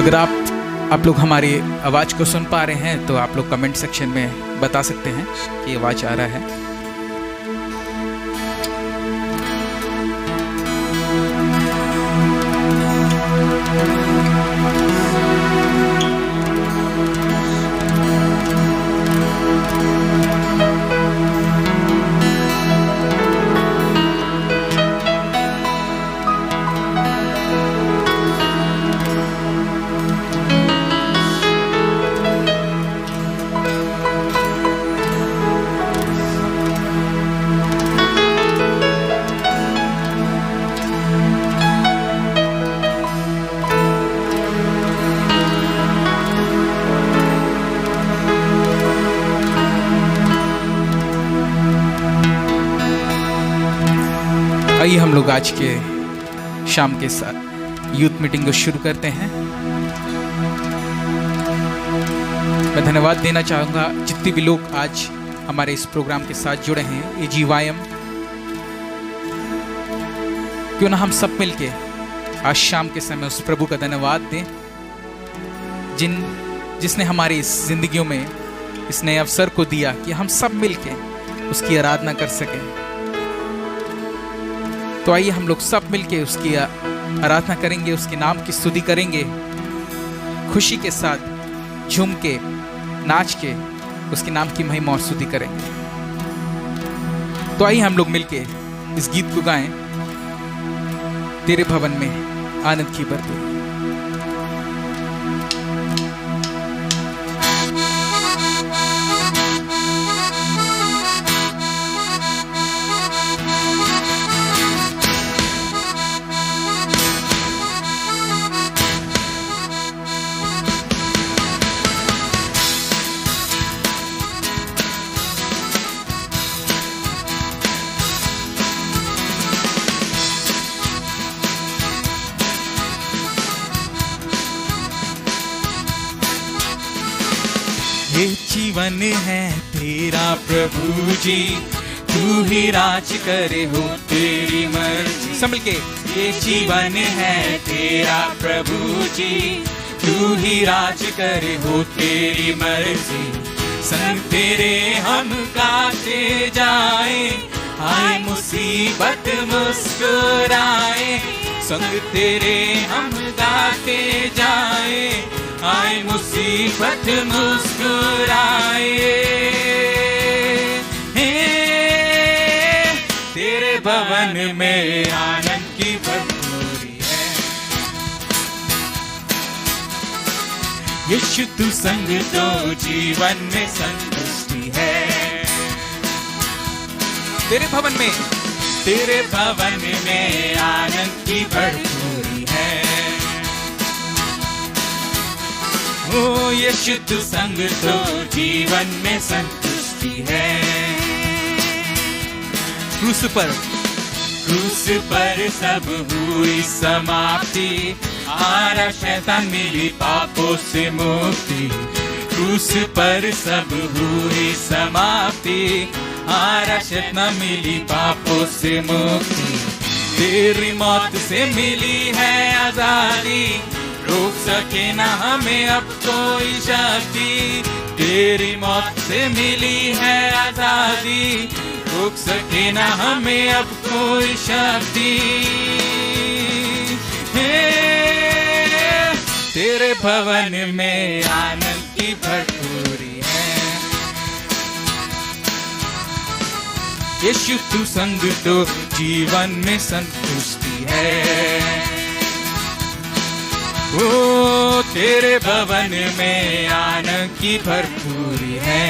अगर आप लोग हमारी आवाज़ को सुन पा रहे हैं तो आप लोग कमेंट सेक्शन में बता सकते हैं कि आवाज़ आ रहा है। आइए हम लोग आज के शाम के साथ यूथ मीटिंग को शुरू करते हैं। मैं धन्यवाद देना चाहूँगा जितने भी लोग आज हमारे इस प्रोग्राम के साथ जुड़े हैं। AGYM क्यों ना हम सब मिलके आज शाम के समय उस प्रभु का धन्यवाद दें जिसने हमारी इस जिंदगियों में इस नए अवसर को दिया कि हम सब मिलके उसकी आराधना कर सकें। तो आइए हम लोग सब मिलके उसकी आराधना करेंगे, उसके नाम की स्तुति करेंगे, खुशी के साथ झूम के नाच के उसके नाम की महिमा और स्तुति करेंगे। तो आइए हम लोग मिलके इस गीत को गाएं, तेरे भवन में आनंद की भरपूरी। ये जीवन है तेरा प्रभु जी, तू ही राज करे हो तेरी मर्जी। सब मिलके ये जीवन है तेरा प्रभु जी, तू ही राज करे हो तेरी मर्जी। संग तेरे हम गाते जाए, आए मुसीबत मुस्कुराए। संग तेरे हम गाते जाए, आए मुसीबत मुस्कुराए। तेरे भवन में आनंद की भरपूरी है। यीशु तू संग तो जीवन में संतुष्टि है। तेरे भवन में आनंद की भरपूरी है। ओ यीशु तू संग तो जीवन में संतुष्टि है। क्रूस पर सब हुई समाप्ति, आरा शैतान मिली पापों से मुक्ति। क्रूस पर सब हुई समाप्ति, आरा शैतान मिली पापों से मुक्ति। तेरी मौत से मिली है आजादी, रोक सके ना हमें अब कोई शक्ति। तेरी मौत से मिली है आजादी, रोक सके ना हमें अब कोई शक्ति। तेरे भवन में आनंद की भरपूरी है। यीशु तू संग तो जीवन में संतुष्टि है। ओ तेरे भवन में आनंद की भरपूरी है।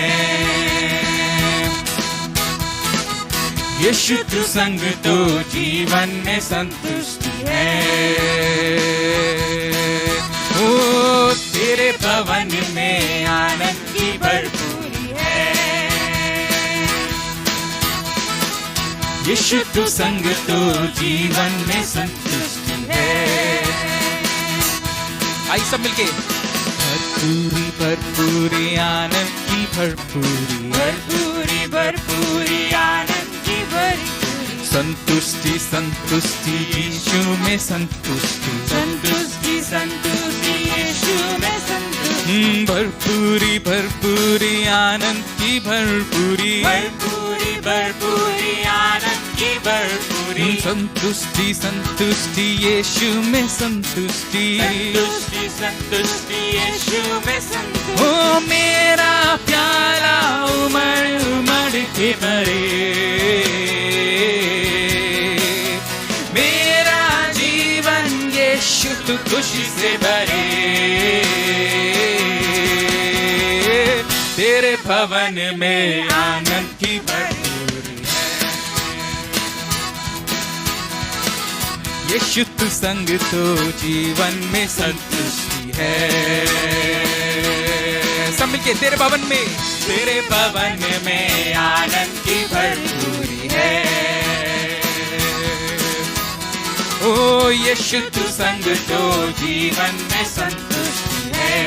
यीशु तू संग तो जीवन में संतुष्टि है। ओ तेरे भवन में आनंद की भरपूरी है। यीशु तू संग तो जीवन में संतुष्टि है। आई सब मिलके भरपूरी भरपूरी आनंद की भरपूरी, भरपूरी भरपूरी आनंद की भरपूरी। संतुष्टि संतुष्टि यीशु में संतुष्टि, संतुष्टि संतुष्टि यीशु भरपूरी भरपूरी आनंद की भरपूरी, भरपूरी भरपूरी आनंद की भरपूरी, संतुष्टि संतुष्टि यीशु में संतुष्टि, संतुष्टि संतुष्टि यीशु में संतुष्टि। ओ मेरा प्याला उमड़ उमड़ के भरे, मेरा जीवन यीशु तू खुशी से भरे, तेरे भवन में आनंद की भरपूरी है, यीशु तू संग तो जीवन में संतुष्टि है। सब मिलके तेरे भवन में, तेरे भवन में आनंद की भरपूरी है। ओ यीशु तू संग तो जीवन में संतुष्टि है,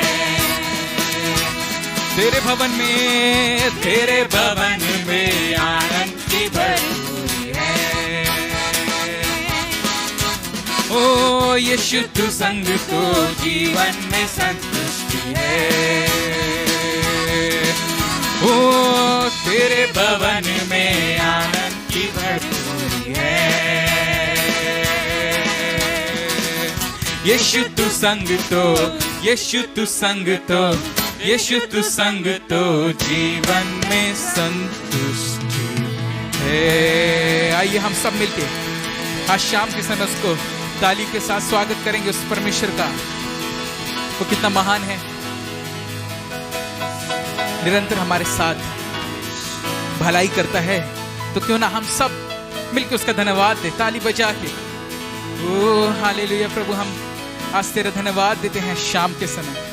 तेरे भवन में, तेरे भवन में आनंद की भरपूरी है। ओ यीशु तू संग तो जीवन में संतुष्टि है, ओ तेरे भवन में आनंद की भरपूरी है, यीशु तू संग तो, यीशु तू संग तो, यीशु तू संग तो जीवन में संतुष्टि है। आइए हम सब मिलके आज शाम के समय उसको ताली के साथ स्वागत करेंगे उस परमेश्वर का। वो कितना महान है, निरंतर हमारे साथ भलाई करता है। तो क्यों ना हम सब मिलके उसका धन्यवाद दे ताली बजा के। ओ हालेलुया प्रभु, हम आज तेरा धन्यवाद देते हैं शाम के समय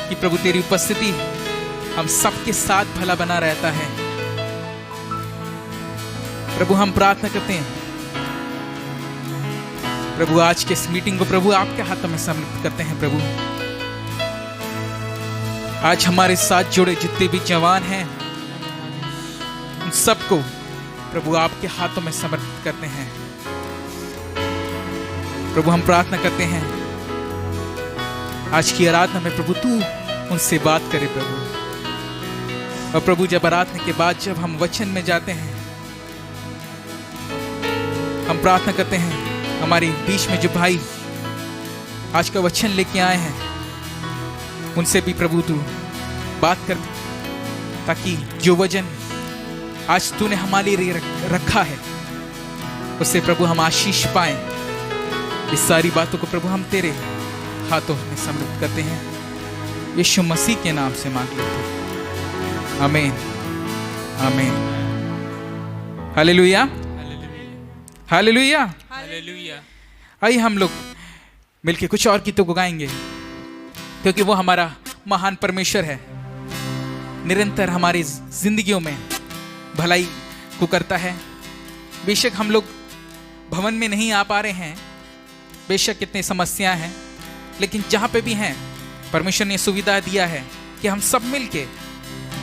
कि प्रभु तेरी उपस्थिति हम सबके साथ भला बना रहता है। प्रभु हम प्रार्थना करते हैं प्रभु आज के इस मीटिंग को प्रभु आपके हाथों में समर्पित करते हैं। प्रभु आज हमारे साथ जुड़े जितने भी जवान हैं उन सबको प्रभु आपके हाथों में समर्पित करते हैं। प्रभु हम प्रार्थना करते हैं आज की आराधना में प्रभु तू उनसे बात करे प्रभु। और प्रभु जब आराधना के बाद जब हम वचन में जाते हैं, हम प्रार्थना करते हैं हमारे बीच में जो भाई आज का वचन लेके आए हैं उनसे भी प्रभु तू बात कर, ताकि जो वचन आज तूने हमारे लिए रखा है उससे प्रभु हम आशीष पाएं। इस सारी बातों को प्रभु हम तेरे हाथों में समर्पित करते हैं, यीशु मसीह के नाम से मांग लेते हैं, आमीन आमीन। Hallelujah hallelujah hallelujah. आइए हम लोग मिलके कुछ और गीतों को गाएंगे, क्योंकि वो हमारा महान परमेश्वर है, निरंतर हमारी जिंदगियों में भलाई को करता है। बेशक हम लोग भवन में नहीं आ पा रहे हैं, बेशक कितनी समस्याएं हैं, लेकिन जहाँ पे भी हैं परमेश्वर ने सुविधा दिया है कि हम सब मिलके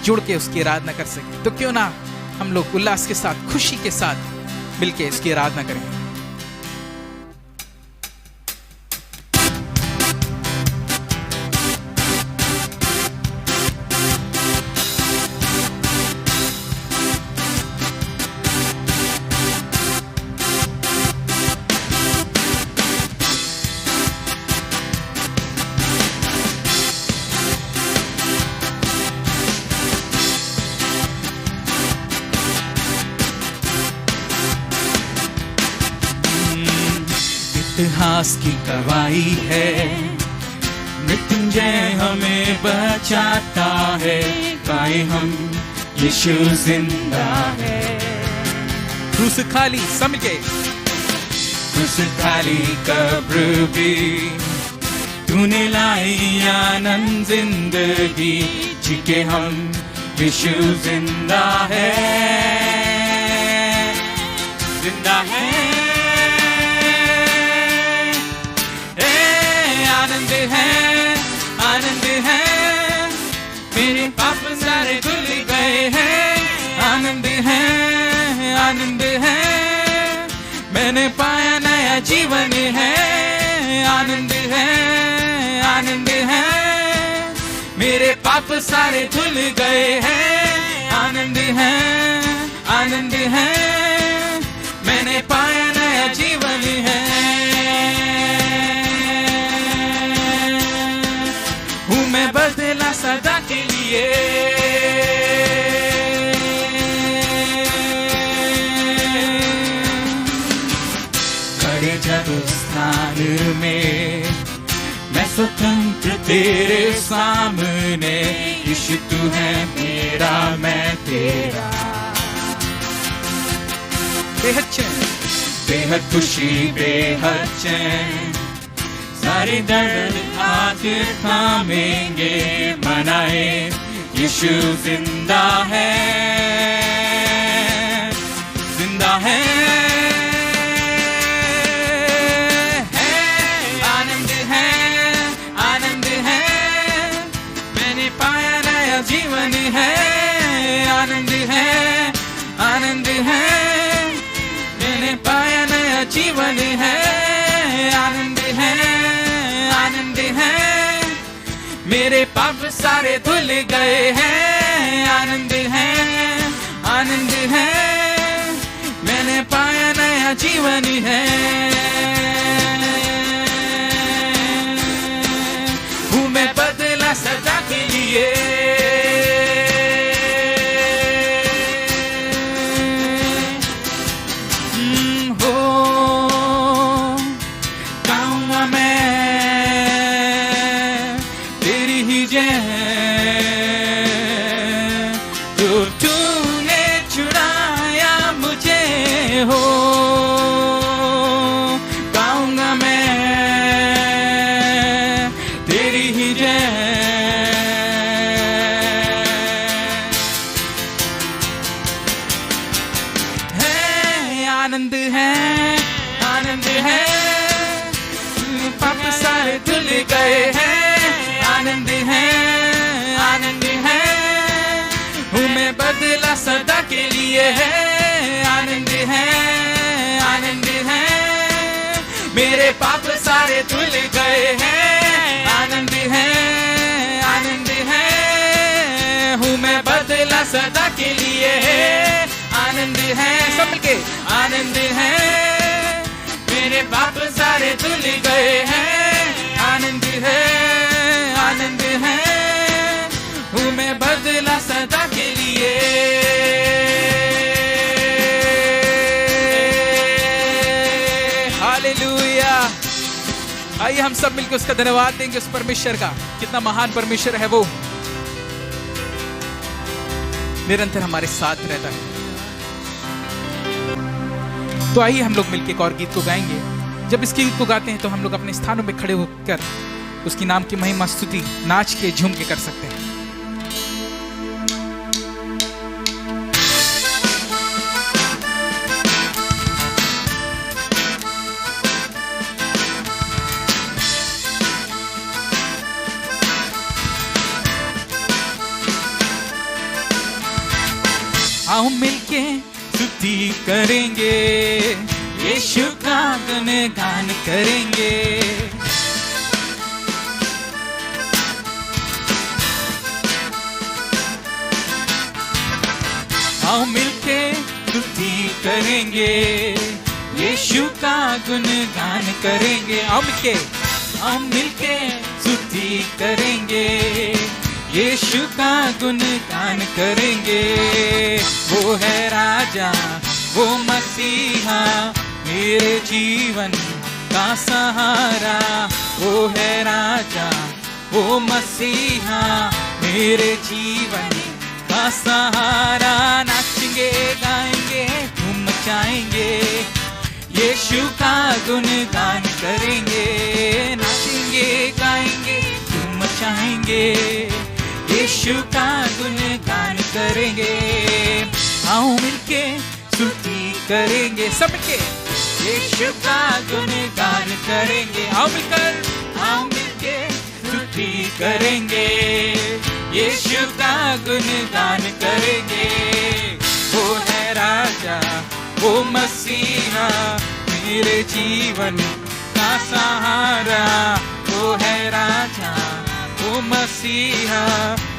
जुड़ के उसकी आराधना कर सकें। तो क्यों ना हम लोग उल्लास के साथ, खुशी के साथ मिलके इसकी आराधना करें। इतिहास की गवाही है, मृत्युंजय हमें बचाता है, गाए हम यीशु जिंदा है। क्रूस खाली समझ गए, क्रूस खाली कब्र भी तूने लाई आनंद जिंदगी, जी के हम यीशु जिंदा है, जिंदा है। आनंद है, आनंद है, मेरे पाप सारे धुल गए हैं। आनंद है, आनंद है, मैंने पाया नया जीवन है। आनंद है, आनंद है, मेरे पाप सारे धुल गए हैं। आनंद है, आनंद है, मैंने पाया नया जीवन है। हूँ मैं बदला सदा के लिए। खड़े जब स्थान में मैं स्वतंत्र तेरे सामने, यीशु तू है मेरा, मैं तेरा। बेहद चैन, बेहद खुशी, बेहद चैन, सारे दर्द हाथ थामेंगे, मनाए यीशु जिंदा है, जिंदा है। आनंद है, आनंद है, मैंने पाया नया जीवन है। आनंद है, आनंद है, मैंने पाया नया जीवन है। आनंद है, आनंद है, मेरे पाप सारे धुल गए हैं। आनंद है, आनंद है, मैंने पाया नया जीवन है। हूँ मैं बदला सदा के लिए। आनंद है, आनंद है, पाप सारे धुल गए हैं। आनंद है, आनंद है, हूँ मैं बदला सदा के लिए है। आनंद है, आनंद है, मेरे पाप सारे धुल गए हैं। आनंद है, आनंद है, हूँ मैं बदला सदा के लिए है। आनंद है, सब मिलके आनंद है, मेरे पाप सारे धुल गए हैं। आनंद है, आनंद है, हूँ मैं बदला सदा के लिए। हालेलुया। आइए हम सब मिलकर उसका धन्यवाद देंगे, उस परमेश्वर का। कितना महान परमेश्वर है वो, निरंतर हमारे साथ रहता है। तो आइए हम लोग मिलकर एक और गीत को गाएंगे। जब इस गीत को गाते हैं तो हम लोग अपने स्थानों में खड़े होकर उसकी नाम की महिमा स्तुति नाच के झूम के कर सकते हैं। आओ मिलके स्तुति करेंगे, यीशु का गुणगान करेंगे। आओ मिलके स्तुति करेंगे, यीशु का गुणगान करेंगे। आओ मिलके स्तुति करेंगे, यीशु का गुणगान करेंगे। वो है राजा, वो मसीहा, मेरे जीवन का सहारा। वो है राजा, वो मसीहा, मेरे जीवन का सहारा। नाचेंगे गाएंगे धूम मचाएंगे, यीशु का गुणगान करेंगे। नाचेंगे गाएंगे धूम मचाएंगे, यीशु का गुणगान करेंगे। आओ मिलके स्तुति करेंगे, सब मिलके यीशु का गुणगान करेंगे। आओ मिलके स्तुति करेंगे, यीशु का गुणगान करेंगे। वो है राजा, वो मसीहा, मेरे जीवन का सहारा। वो है राजा, वो मसीहा, मसीहा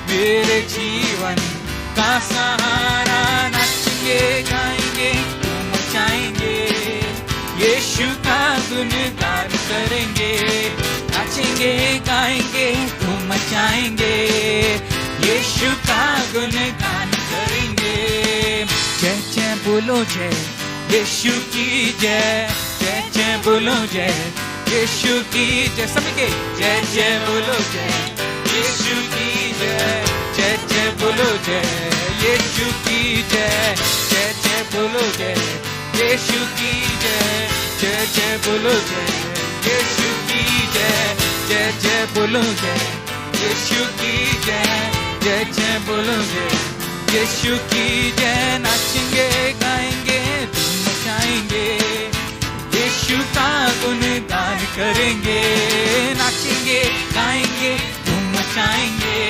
मेरे जीवन का सहारा। नाचेंगे गाएंगे धूम मचाएंगे, यीशु का गुणगान करेंगे। नाचेंगे गाएंगे धूम मचाएंगे, यीशु का गुणगान करेंगे। जय जय बोलो जय यीशु की जय, जय जय बोलो जय यीशु की जय। सबके जय जय बोलो जय यीशु की जय, जय जय बोलो जय यीशु की जय, जय जय बोलो जय यीशु की जय, जय जय बोलो जय यीशु की जय, जय जय बोलो जय यीशु की जय, जय जय बोलो जय यीशु की जय। नाचेंगे गाएंगे धूम मचाएंगे, यीशु का गुणगान करेंगे। नाचेंगे गाएंगे धूम मचाएंगे,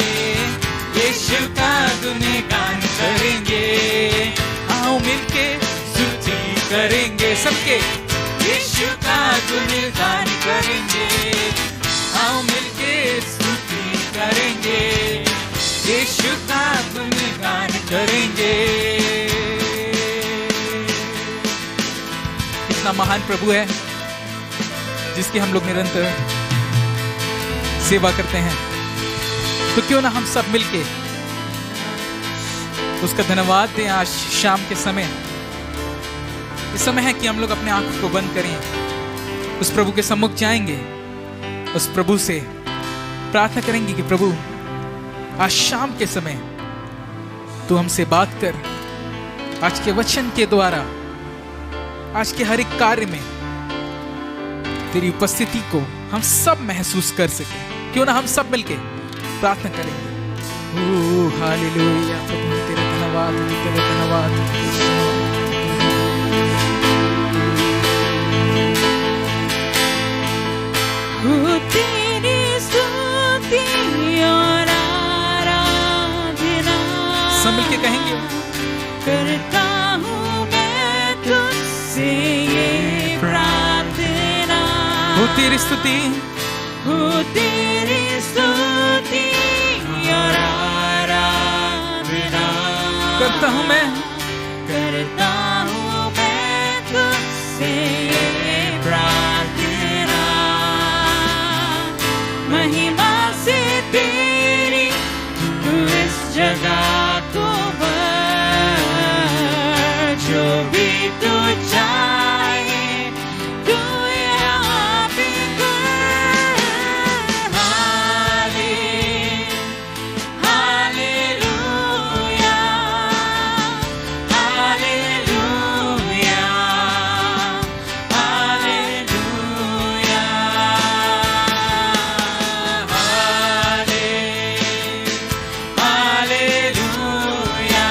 यीशु का गुणगान करेंगे। आओ मिलके स्तुति करेंगे सबके, यीशु का गुणगान करेंगे। आओ मिलके स्तुति करेंगे, यीशु का गुणगान करेंगे। कितना महान प्रभु है जिसकी हम लोग निरंतर सेवा करते हैं। तो क्यों ना हम सब मिलके उसका धन्यवाद दें आज शाम के समय। इस समय है कि हम लोग अपने आंखों को बंद करें, उस प्रभु के सम्मुख जाएंगे, उस प्रभु से प्रार्थना करेंगे कि प्रभु आज शाम के समय तू हमसे बात कर। आज के वचन के द्वारा, आज के हर एक कार्य में तेरी उपस्थिति को हम सब महसूस कर सके। क्यों ना हम सब मिलके प्रार्थना करेंगे। ओह हालेलुया, प्रभु तेरा धन्यवाद, तेरा धन्यवाद। तेरी स्तुति और आराधना सब मिलके कहेंगे। करता हूँ मैं तुझसे ये प्रार्थना, हो तेरी स्तुति, हो तेरी स्तुति और आराधना करता हूँ मैं, करता हूँ मैं तुझसे ये प्रार्थना। महिमा से तेरी तू इस जगह को भर, जो भी तू चाहे तू यहाँ पे कर। हालेलुया,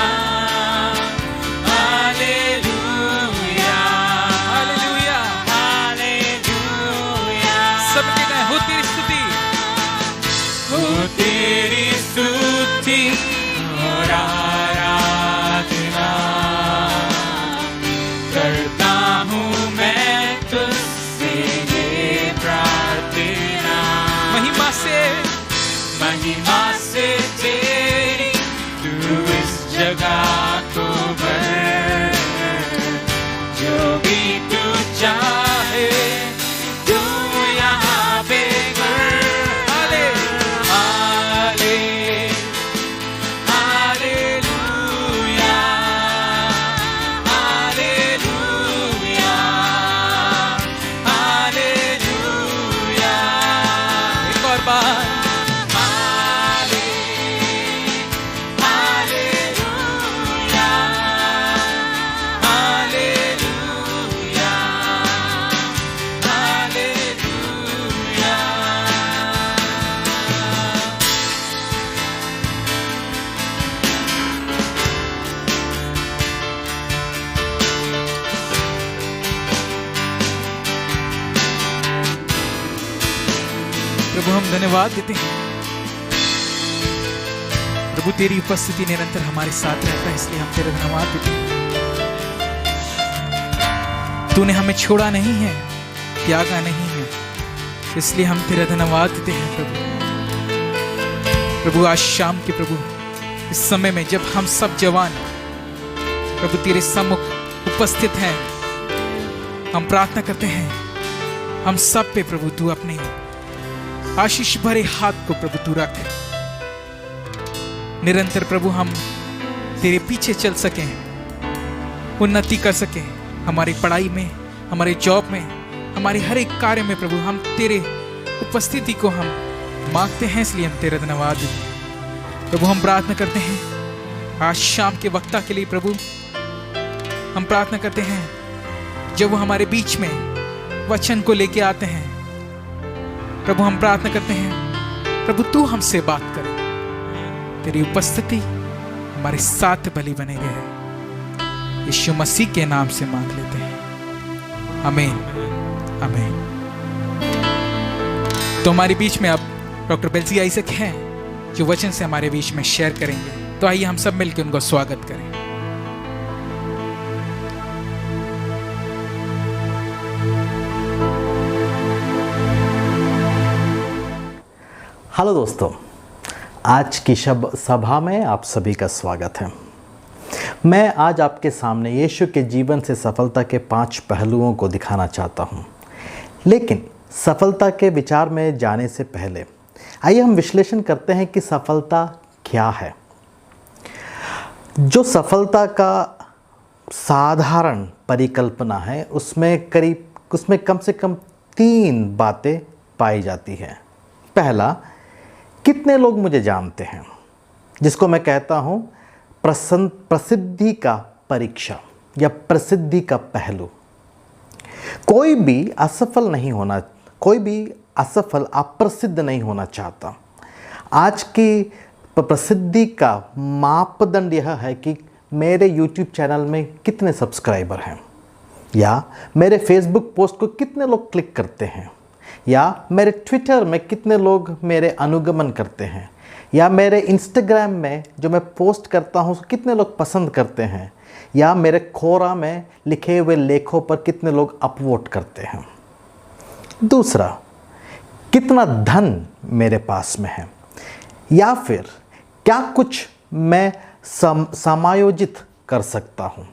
हालेलुया, हालेलुया, हालेलुया, सबके कहें हो तेरी स्तुति, हो तेरी स्तुति और आराधना करता हूँ मैं तुझसे ये प्रार्थना। महिमा से तेरी तू इस जगह को भर, जो भी तू चाहे तू यहाँ पे कर। हाले हाले हालेलुया, हालेलुया, हालेलुया। एक और बार प्रभु हम धन्यवाद देते हैं। प्रभु तेरी उपस्थिति निरंतर हमारे साथ रहता है, इसलिए हम तेरा धन्यवाद देते हैं। तूने हमें छोड़ा नहीं है, त्यागा नहीं है, इसलिए हम तेरा धन्यवाद देते हैं प्रभु। प्रभु आज शाम के प्रभु इस समय में जब हम सब जवान प्रभु तेरे सम्मुख उपस्थित हैं, हम प्रार्थना करते हैं हम सब पे प्रभु तू अपने आशीष भरे हाथ को प्रभु तू रख। निरंतर प्रभु हम तेरे पीछे चल सकें, उन्नति कर सकें हमारी पढ़ाई में, हमारे जॉब में, हमारे हर एक कार्य में प्रभु हम तेरे उपस्थिति को हम मांगते हैं, इसलिए हम तेरा धन्यवाद प्रभु। हम प्रार्थना करते हैं आज शाम के वक्ता के लिए प्रभु, हम प्रार्थना करते हैं जब वो हमारे बीच में वचन को लेके आते हैं प्रभु, हम प्रार्थना करते हैं प्रभु तू हमसे बात करे, तेरी उपस्थिति हमारे साथ भली बने रहे। यीशु मसीह के नाम से मांग लेते हैं, आमीन आमीन। तो हमारे बीच में अब डॉक्टर बेल्जी आइजक हैं जो वचन से हमारे बीच में शेयर करेंगे। तो आइए हम सब मिलकर उनको स्वागत करें। हेलो दोस्तों, आज की सभा में आप सभी का स्वागत है। मैं आज आपके सामने यीशु के जीवन से सफलता के 5 पहलुओं को दिखाना चाहता हूँ। लेकिन सफलता के विचार में जाने से पहले आइए हम विश्लेषण करते हैं कि सफलता क्या है। जो सफलता का साधारण परिकल्पना है उसमें कम से कम 3 बातें पाई जाती हैं। पहला, कितने लोग मुझे जानते हैं, जिसको मैं कहता हूँ प्रसिद्धि का परीक्षा या प्रसिद्धि का पहलू। कोई भी असफल अप्रसिद्ध नहीं होना चाहता। आज की प्रसिद्धि का मापदंड यह है कि मेरे YouTube चैनल में कितने सब्सक्राइबर हैं, या मेरे Facebook पोस्ट को कितने लोग क्लिक करते हैं, या मेरे ट्विटर में कितने लोग मेरे अनुगमन करते हैं, या मेरे इंस्टाग्राम में जो मैं पोस्ट करता हूँ कितने लोग पसंद करते हैं, या मेरे कोरा में लिखे हुए लेखों पर कितने लोग अपवोट करते हैं। दूसरा, कितना धन मेरे पास में है, या फिर क्या कुछ मैं समायोजित कर सकता हूँ।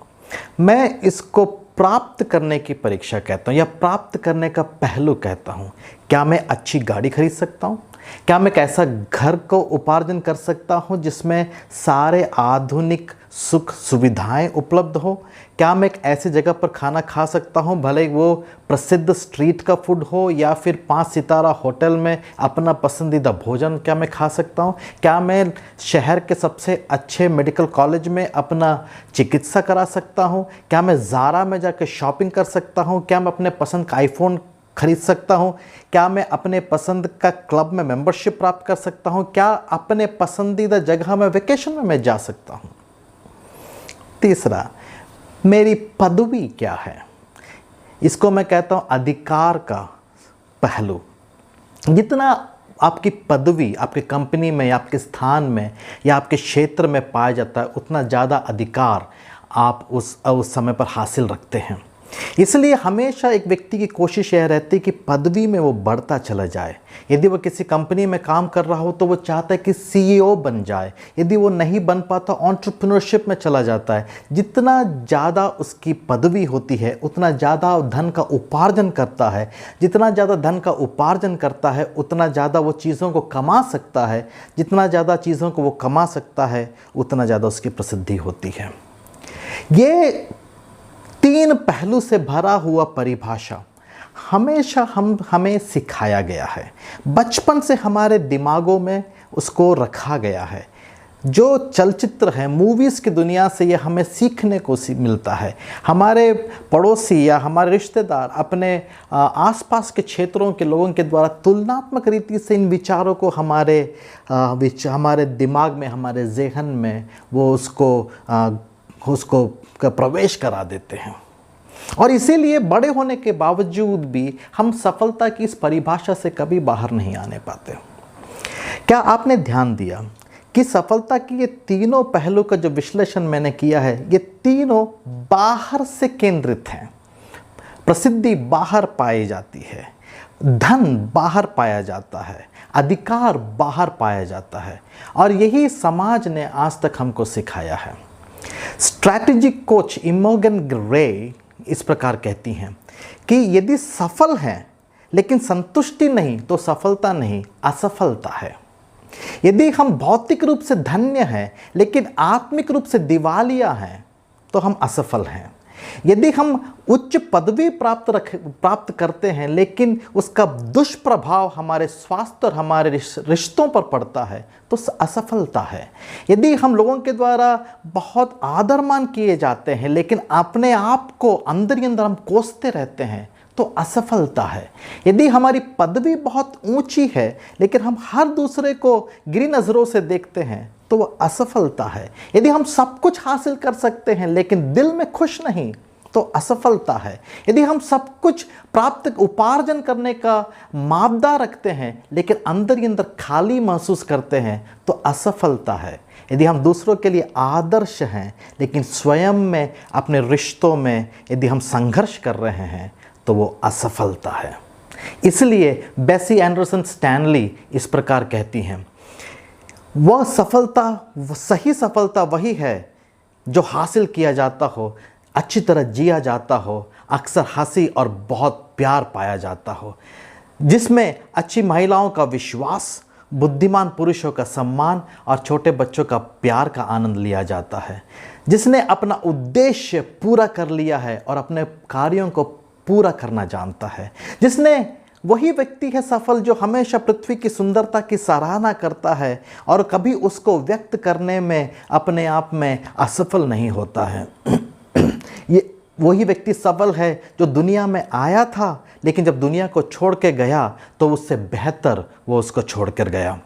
मैं इसको प्राप्त करने की परीक्षा कहता हूँ या प्राप्त करने का पहलू कहता हूँ। क्या मैं अच्छी गाड़ी खरीद सकता हूँ? क्या मैं एक ऐसा घर को उपार्जन कर सकता हूँ जिसमें सारे आधुनिक सुख सुविधाएं उपलब्ध हो? क्या मैं एक ऐसी जगह पर खाना खा सकता हूँ, भले वो प्रसिद्ध स्ट्रीट का फूड हो या फिर 5 सितारा होटल में अपना पसंदीदा भोजन क्या मैं खा सकता हूँ? क्या मैं शहर के सबसे अच्छे मेडिकल कॉलेज में अपना चिकित्सा करा सकता हूँ? क्या मैं ज़ारा में जाकर शॉपिंग कर सकता हूँ? क्या मैं अपने पसंद का आईफोन खरीद सकता हूँ? क्या मैं अपने पसंद का क्लब में मेंबरशिप प्राप्त कर सकता हूँ? क्या अपने पसंदीदा जगह में वेकेशन में मैं जा सकता हूँ? तीसरा, मेरी पदवी क्या है? इसको मैं कहता हूँ अधिकार का पहलू। जितना आपकी पदवी आपके कंपनी में या आपके स्थान में या आपके क्षेत्र में पाया जाता है, उतना ज़्यादा अधिकार आप उस समय पर हासिल रखते हैं। इसलिए हमेशा एक व्यक्ति की कोशिश यह रहती है कि पदवी में वो बढ़ता चला जाए। यदि वो किसी कंपनी में काम कर रहा हो तो वो चाहता है कि CEO बन जाए। यदि वो नहीं बन पाता, एंटरप्रेन्योरशिप में चला जाता है। जितना ज़्यादा उसकी पदवी होती है उतना ज़्यादा धन का उपार्जन करता है। जितना ज़्यादा धन का उपार्जन करता है उतना ज़्यादा वो चीज़ों को कमा सकता है। जितना ज़्यादा चीज़ों को वो कमा सकता है उतना ज़्यादा उसकी प्रसिद्धि होती है। ये 3 पहलू से भरा हुआ परिभाषा हमेशा हमें सिखाया गया है। बचपन से हमारे दिमागों में उसको रखा गया है। जो चलचित्र है, मूवीज़ की दुनिया से ये हमें सीखने को मिलता है। हमारे पड़ोसी या हमारे रिश्तेदार अपने आसपास के क्षेत्रों के लोगों के द्वारा तुलनात्मक रीति से इन विचारों को हमारे दिमाग में, हमारे ज़हन में वो उसको प्रवेश करा देते हैं। और इसीलिए बड़े होने के बावजूद भी हम सफलता की इस परिभाषा से कभी बाहर नहीं आने पाते। क्या आपने ध्यान दिया कि सफलता की ये तीनों पहलू का जो विश्लेषण मैंने किया है, ये तीनों बाहर से केंद्रित हैं। प्रसिद्धि बाहर पाई जाती है। धन बाहर पाया जाता है, अधिकार बाहर पाया जाता है, और यही समाज ने आज तक हमको सिखाया है। स्ट्रैटेजिक कोच इमोगन ग्रे इस प्रकार कहती हैं कि यदि सफल हैं लेकिन संतुष्टि नहीं तो सफलता नहीं, असफलता है। यदि हम भौतिक रूप से धन्य हैं लेकिन आत्मिक रूप से दिवालिया हैं तो हम असफल हैं। यदि हम उच्च पदवी प्राप्त करते हैं लेकिन उसका दुष्प्रभाव हमारे स्वास्थ्य और हमारे रिश्तों पर पड़ता है तो असफलता है। यदि हम लोगों के द्वारा बहुत आदर मान किए जाते हैं लेकिन अपने आप को अंदर ही अंदर हम कोसते रहते हैं तो असफलता है। यदि हमारी पदवी बहुत ऊंची है लेकिन हम हर दूसरे को गिरी नज़रों से देखते हैं तो वो असफलता है। यदि हम सब कुछ हासिल कर सकते हैं लेकिन दिल में खुश नहीं तो असफलता है। यदि हम सब कुछ प्राप्त उपार्जन करने का मापदा रखते हैं लेकिन अंदर ही अंदर खाली महसूस करते हैं तो असफलता है। यदि हम दूसरों के लिए आदर्श हैं लेकिन स्वयं में अपने रिश्तों में यदि हम संघर्ष कर रहे हैं तो वो असफलता है। इसलिए बेसी एंडरसन स्टैनली इस प्रकार कहती हैं, वह सफलता, सही सफलता वही है जो हासिल किया जाता हो, अच्छी तरह जिया जाता हो, अक्सर हंसी और बहुत प्यार पाया जाता हो, जिसमें अच्छी महिलाओं का विश्वास, बुद्धिमान पुरुषों का सम्मान और छोटे बच्चों का प्यार का आनंद लिया जाता है, जिसने अपना उद्देश्य पूरा कर लिया है और अपने कार्यों को पूरा करना जानता है। जिसने वही व्यक्ति है सफल जो हमेशा पृथ्वी की सुंदरता की सराहना करता है और कभी उसको व्यक्त करने में अपने आप में असफल नहीं होता है। ये वही व्यक्ति सफल है जो दुनिया में आया था लेकिन जब दुनिया को छोड़ के गया तो उससे बेहतर वो उसको छोड़ कर गया।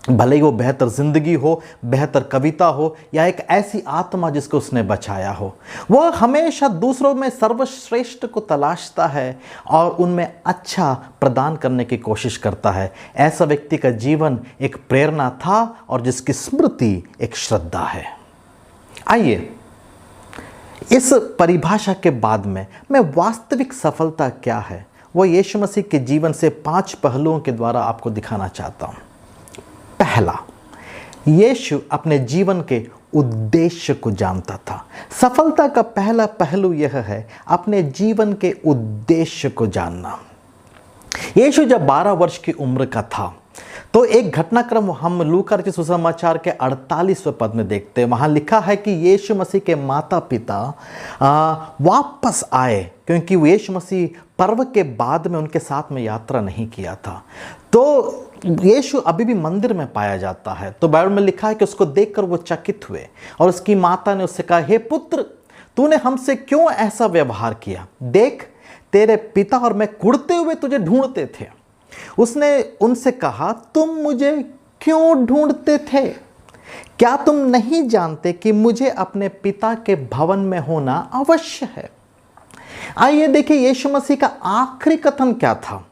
भले ही वो बेहतर ज़िंदगी हो, बेहतर कविता हो या एक ऐसी आत्मा जिसको उसने बचाया हो, वह हमेशा दूसरों में सर्वश्रेष्ठ को तलाशता है और उनमें अच्छा प्रदान करने की कोशिश करता है। ऐसा व्यक्ति का जीवन एक प्रेरणा था और जिसकी स्मृति एक श्रद्धा है। आइए इस परिभाषा के बाद में मैं वास्तविक सफलता क्या है वो यीशु मसीह के जीवन से 5 पहलुओं के द्वारा आपको दिखाना चाहता हूँ। पहला, यीशु अपने जीवन के उद्देश्य को जानता था। सफलता का पहला पहलू यह है अपने जीवन के उद्देश्य को जानना। यीशु जब 12 वर्ष की उम्र का था तो एक घटनाक्रम हम लूका के सुसमाचार के 48वें पद में देखते हैं। वहाँ लिखा है कि यीशु मसीह के माता पिता वापस आए क्योंकि यीशु मसीह पर्व के बाद में उनके साथ में यात्रा नहीं किया था। तो यीशु अभी भी मंदिर में पाया जाता है। तो बाइबल में लिखा है कि उसको देखकर वो चकित हुए और उसकी माता ने उससे कहा, हे पुत्र, तूने हमसे क्यों ऐसा व्यवहार किया? देख, तेरे पिता और मैं कुढ़ते हुए तुझे ढूंढते थे। उसने उनसे कहा, तुम मुझे क्यों ढूंढते थे? क्या तुम नहीं जानते कि मुझे अपने पिता के भवन में होना अवश्य है? आइए देखिए यीशु मसीह का आखिरी कथन क्या था।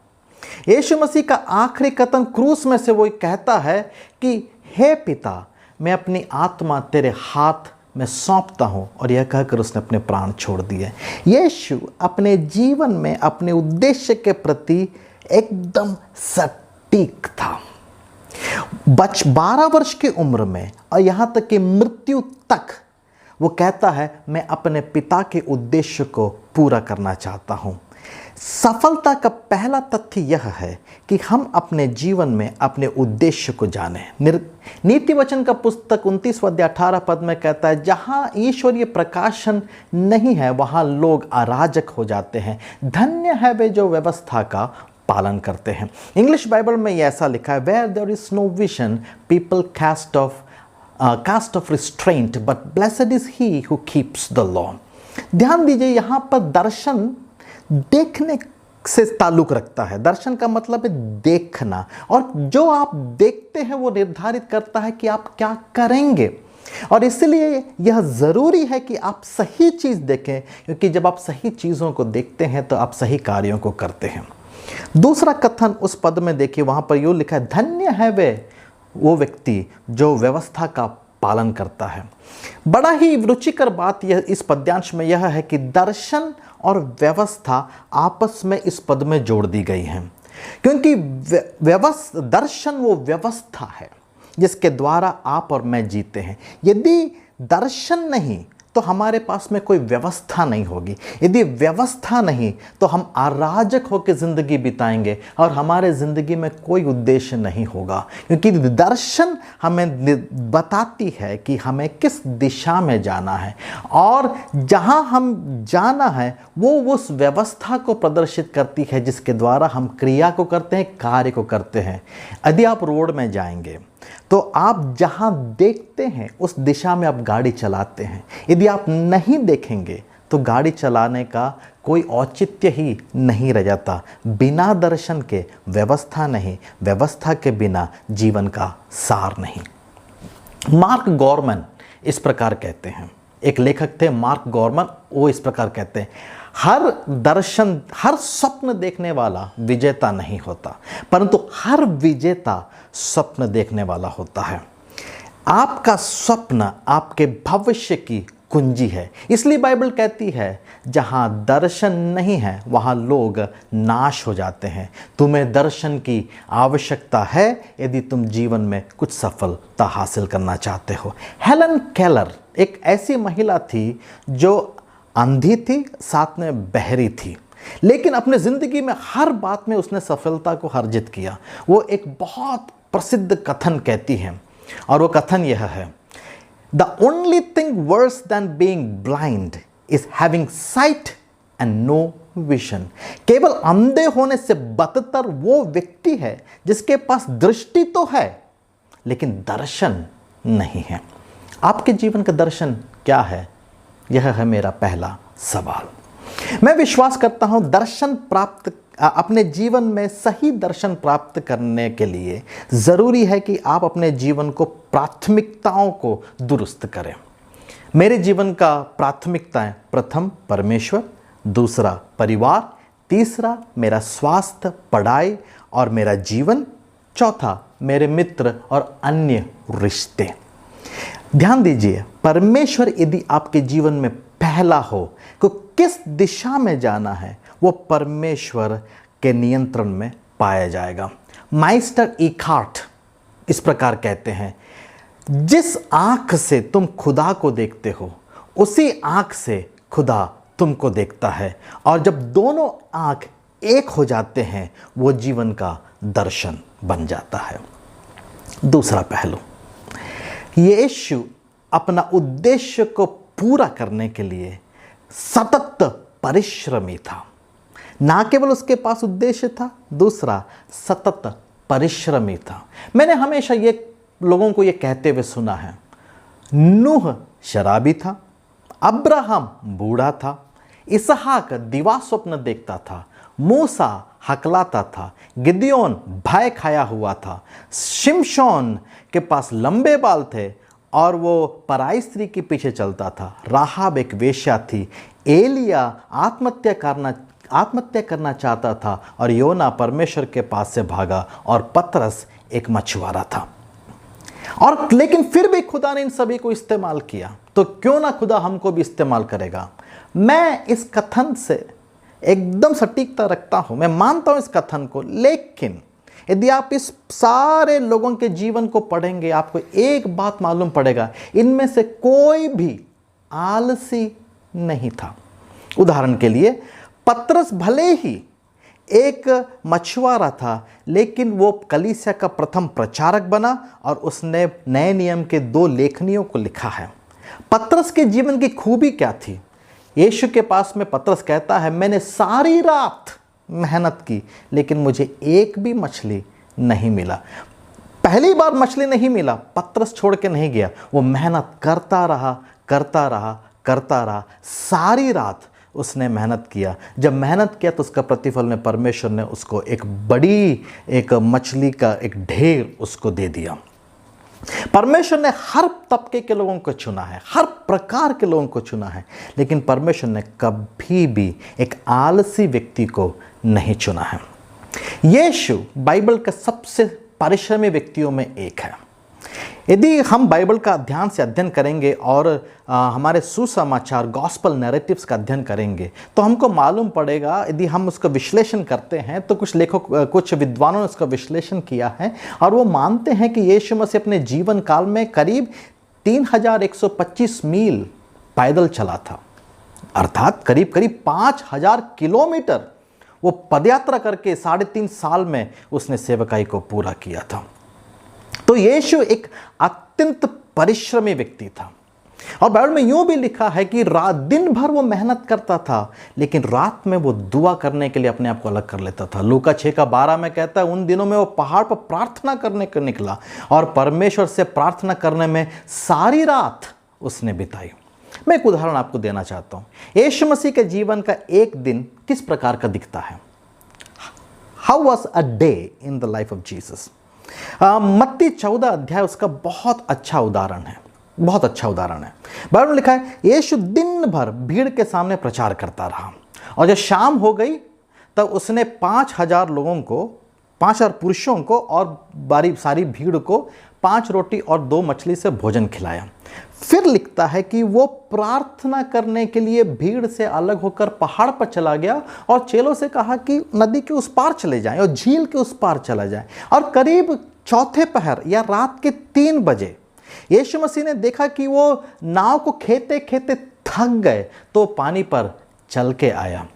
यीशु मसीह का आखिरी कथन क्रूस में से वो कहता है कि हे पिता, मैं अपनी आत्मा तेरे हाथ में सौंपता हूँ, और यह कहकर उसने अपने प्राण छोड़ दिए। यीशु अपने जीवन में अपने उद्देश्य के प्रति एकदम सटीक था। 12 वर्ष की उम्र में और यहाँ तक कि मृत्यु तक वो कहता है, मैं अपने पिता के उद्देश्य को पूरा करना चाहता हूँ। सफलता का पहला तथ्य यह है कि हम अपने जीवन में अपने उद्देश्य को जानें। नीति वचन का पुस्तक 29 अध्याय 18 पद में कहता है, जहाँ ईश्वरीय प्रकाशन नहीं है वहाँ लोग अराजक हो जाते हैं। धन्य है वे जो व्यवस्था का पालन करते हैं। इंग्लिश बाइबल में यह ऐसा लिखा है, where there is no vision people cast off restraint but blessed is he who keeps the law. ध्यान दीजिए, यहाँ पर दर्शन देखने से ताल्लुक रखता है। दर्शन का मतलब है देखना, और जो आप देखते हैं वो निर्धारित करता है कि आप क्या करेंगे। और इसलिए यह ज़रूरी है कि आप सही चीज़ देखें, क्योंकि जब आप सही चीज़ों को देखते हैं तो आप सही कार्यों को करते हैं। दूसरा कथन उस पद में देखिए, वहाँ पर यूँ लिखा है, धन्य है वे वो व्यक्ति जो व्यवस्था का पालन करता है। बड़ा ही रुचिकर बात यह इस पद्यांश में यह है कि दर्शन और व्यवस्था आपस में इस पद में जोड़ दी गई हैं, क्योंकि दर्शन वो व्यवस्था है जिसके द्वारा आप और मैं जीते हैं। यदि दर्शन नहीं तो हमारे पास में कोई व्यवस्था नहीं होगी, यदि व्यवस्था नहीं तो हम अराजक होकर ज़िंदगी बिताएंगे और हमारे ज़िंदगी में कोई उद्देश्य नहीं होगा, क्योंकि दर्शन हमें बताती है कि हमें किस दिशा में जाना है और जहाँ हम जाना है वो उस व्यवस्था को प्रदर्शित करती है जिसके द्वारा हम क्रिया को करते हैं, कार्य को करते हैं। यदि आप रोड में जाएंगे तो आप जहां देखते हैं उस दिशा में आप गाड़ी चलाते हैं। यदि आप नहीं देखेंगे तो गाड़ी चलाने का कोई औचित्य ही नहीं रह जाता। बिना दर्शन के व्यवस्था नहीं, व्यवस्था के बिना जीवन का सार नहीं। मार्क गॉरमन इस प्रकार कहते हैं, एक लेखक थे मार्क गॉरमन, वो इस प्रकार कहते हैं, हर स्वप्न देखने वाला विजेता नहीं होता, परंतु हर विजेता स्वप्न देखने वाला होता है। आपका स्वप्न आपके भविष्य की कुंजी है। इसलिए बाइबल कहती है जहां दर्शन नहीं है वहां लोग नाश हो जाते हैं। तुम्हें दर्शन की आवश्यकता है यदि तुम जीवन में कुछ सफलता हासिल करना चाहते हो। हेलन केलर एक ऐसी महिला थी जो अंधी थी, साथ में बहरी थी, लेकिन अपने ज़िंदगी में हर बात में उसने सफलता को अर्जित किया। वो एक बहुत प्रसिद्ध कथन कहती हैं और वो कथन यह है, the only thing worse than being blind is having sight and no vision. केवल अंधे होने से बदतर वो व्यक्ति है जिसके पास दृष्टि तो है लेकिन दर्शन नहीं है। आपके जीवन का दर्शन क्या है? यह है मेरा पहला सवाल। मैं विश्वास करता हूं अपने जीवन में सही दर्शन प्राप्त करने के लिए ज़रूरी है कि आप अपने जीवन को प्राथमिकताओं को दुरुस्त करें। मेरे जीवन का प्राथमिकताएं, प्रथम परमेश्वर, दूसरा परिवार, तीसरा मेरा स्वास्थ्य, पढ़ाई और मेरा जीवन, चौथा मेरे मित्र और अन्य रिश्ते। ध्यान दीजिए, परमेश्वर यदि आपके जीवन में पहला हो तो किस दिशा में जाना है वो परमेश्वर के नियंत्रण में पाया जाएगा। माइस्टर इकहार्ट इस प्रकार कहते हैं, जिस आंख से तुम खुदा को देखते हो उसी आंख से खुदा तुमको देखता है, और जब दोनों आंख एक हो जाते हैं वो जीवन का दर्शन बन जाता है। दूसरा पहलू, यीशु अपना उद्देश्य को पूरा करने के लिए सतत परिश्रमी था। ना केवल उसके पास उद्देश्य था, दूसरा सतत परिश्रमी था। मैंने हमेशा लोगों को ये कहते हुए सुना है, नूह शराबी था, अब्राहम बूढ़ा था, इसहाक दिवा स्वप्न देखता था, मूसा हकलाता था, गिदयोन भय खाया हुआ था, शिमशोन के पास लंबे बाल थे और वो पराई स्त्री के पीछे चलता था, राहाब एक वेश्या थी, एलिया आत्महत्या करना चाहता था और योना परमेश्वर के पास से भागा, और पतरस एक मछुआरा था। और लेकिन फिर भी खुदा ने इन सभी को इस्तेमाल किया, तो क्यों ना खुदा हमको भी इस्तेमाल करेगा। मैं इस कथन से एकदम सटीकता रखता हूं, मैं मानता हूं इस कथन को, लेकिन यदि आप इस सारे लोगों के जीवन को पढ़ेंगे आपको एक बात मालूम पड़ेगा, इनमें से कोई भी आलसी नहीं था। उदाहरण के लिए पतरस भले ही एक मछुआरा था, लेकिन वो कलीसिया का प्रथम प्रचारक बना और उसने नए नियम के 2 लेखनियों को लिखा है। पतरस के जीवन की खूबी क्या थी? यीशु के पास में पतरस कहता है, मैंने सारी रात मेहनत की लेकिन मुझे एक भी मछली नहीं मिला। पहली बार मछली नहीं मिला, पतरस छोड़ के नहीं गया, वो मेहनत करता रहा, सारी रात उसने मेहनत किया। जब मेहनत किया तो उसका प्रतिफल में परमेश्वर ने उसको एक मछली का एक ढेर उसको दे दिया। परमेश्वर ने हर तबके के लोगों को चुना है, हर प्रकार के लोगों को चुना है, लेकिन परमेश्वर ने कभी भी एक आलसी व्यक्ति को नहीं चुना है। यीशु बाइबल के सबसे परिश्रमी व्यक्तियों में एक है। यदि हम बाइबल का ध्यान से अध्ययन करेंगे और हमारे सुसमाचार गॉस्पल नैरेटिव्स का अध्ययन करेंगे तो हमको मालूम पड़ेगा, यदि हम उसका विश्लेषण करते हैं तो कुछ विद्वानों ने उसका विश्लेषण किया है और वो मानते हैं कि यीशु मसीह अपने जीवन काल में करीब 3125 मील पैदल चला था, अर्थात करीब 5000 किलोमीटर वो पदयात्रा करके 3.5 साल में उसने सेवकाई को पूरा किया था। तो यीशु एक अत्यंत परिश्रमी व्यक्ति था और बाइबल में यूं भी लिखा है कि दिन भर वो मेहनत करता था, लेकिन रात में वो दुआ करने के लिए अपने आप को अलग कर लेता था। लूका 6:12 में कहता है, उन दिनों में वो पहाड़ पर प्रार्थना करने को निकला और परमेश्वर से प्रार्थना करने में सारी रात उसने बिताई। मैं एक उदाहरण आपको देना चाहता हूँ। यीशु मसीह के जीवन का एक दिन किस प्रकार का दिखता है? How was a day in the life of Jesus? मत्ती 14 अध्याय उसका बहुत अच्छा उदाहरण है, बहुत अच्छा उदाहरण है। बाइबल में लिखा है, यीशु दिन भर भीड़ के सामने प्रचार करता रहा और जब शाम हो गई तब उसने 5000 लोगों को, 5000 पुरुषों को और सारी भीड़ को 5 रोटी और 2 मछली से भोजन खिलाया। फिर लिखता है कि वो प्रार्थना करने के लिए भीड़ से अलग होकर पहाड़ पर चला गया और चेलों से कहा कि नदी के उस पार चले जाएं और झील के उस पार चला जाए। और करीब चौथे पहर या रात के 3 बजे यीशु मसीह ने देखा कि वो नाव को खेते खेते थक गए, तो पानी पर चल के आया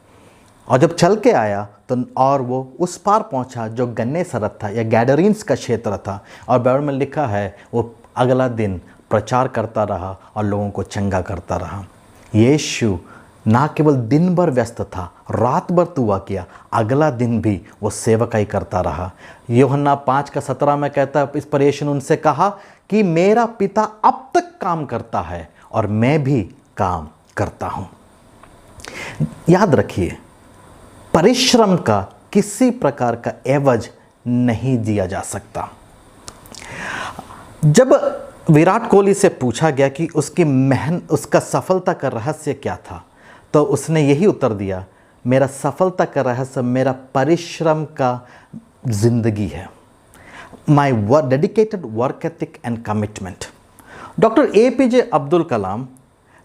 और जब चल के आया तो और वो उस पार पहुंचा जो गन्नेसरत था या गैडरीन्स का क्षेत्र था। और बाइबल में लिखा है वो अगला दिन प्रचार करता रहा और लोगों को चंगा करता रहा। यीशु ना केवल दिन भर व्यस्त था, रात भर दुआ किया, अगला दिन भी वो सेवकाई करता रहा। यूहन्ना 5:17 में कहता है, इस पर यीशु ने उनसे कहा कि मेरा पिता अब तक काम करता है और मैं भी काम करता हूँ। याद रखिए, परिश्रम का किसी प्रकार का एवज नहीं दिया जा सकता। जब विराट कोहली से पूछा गया कि उसका सफलता का रहस्य क्या था, तो उसने यही उत्तर दिया, मेरा सफलता का रहस्य मेरा परिश्रम का जिंदगी है, my dedicated work ethic and commitment. Doctor APJ Abdul Kalam,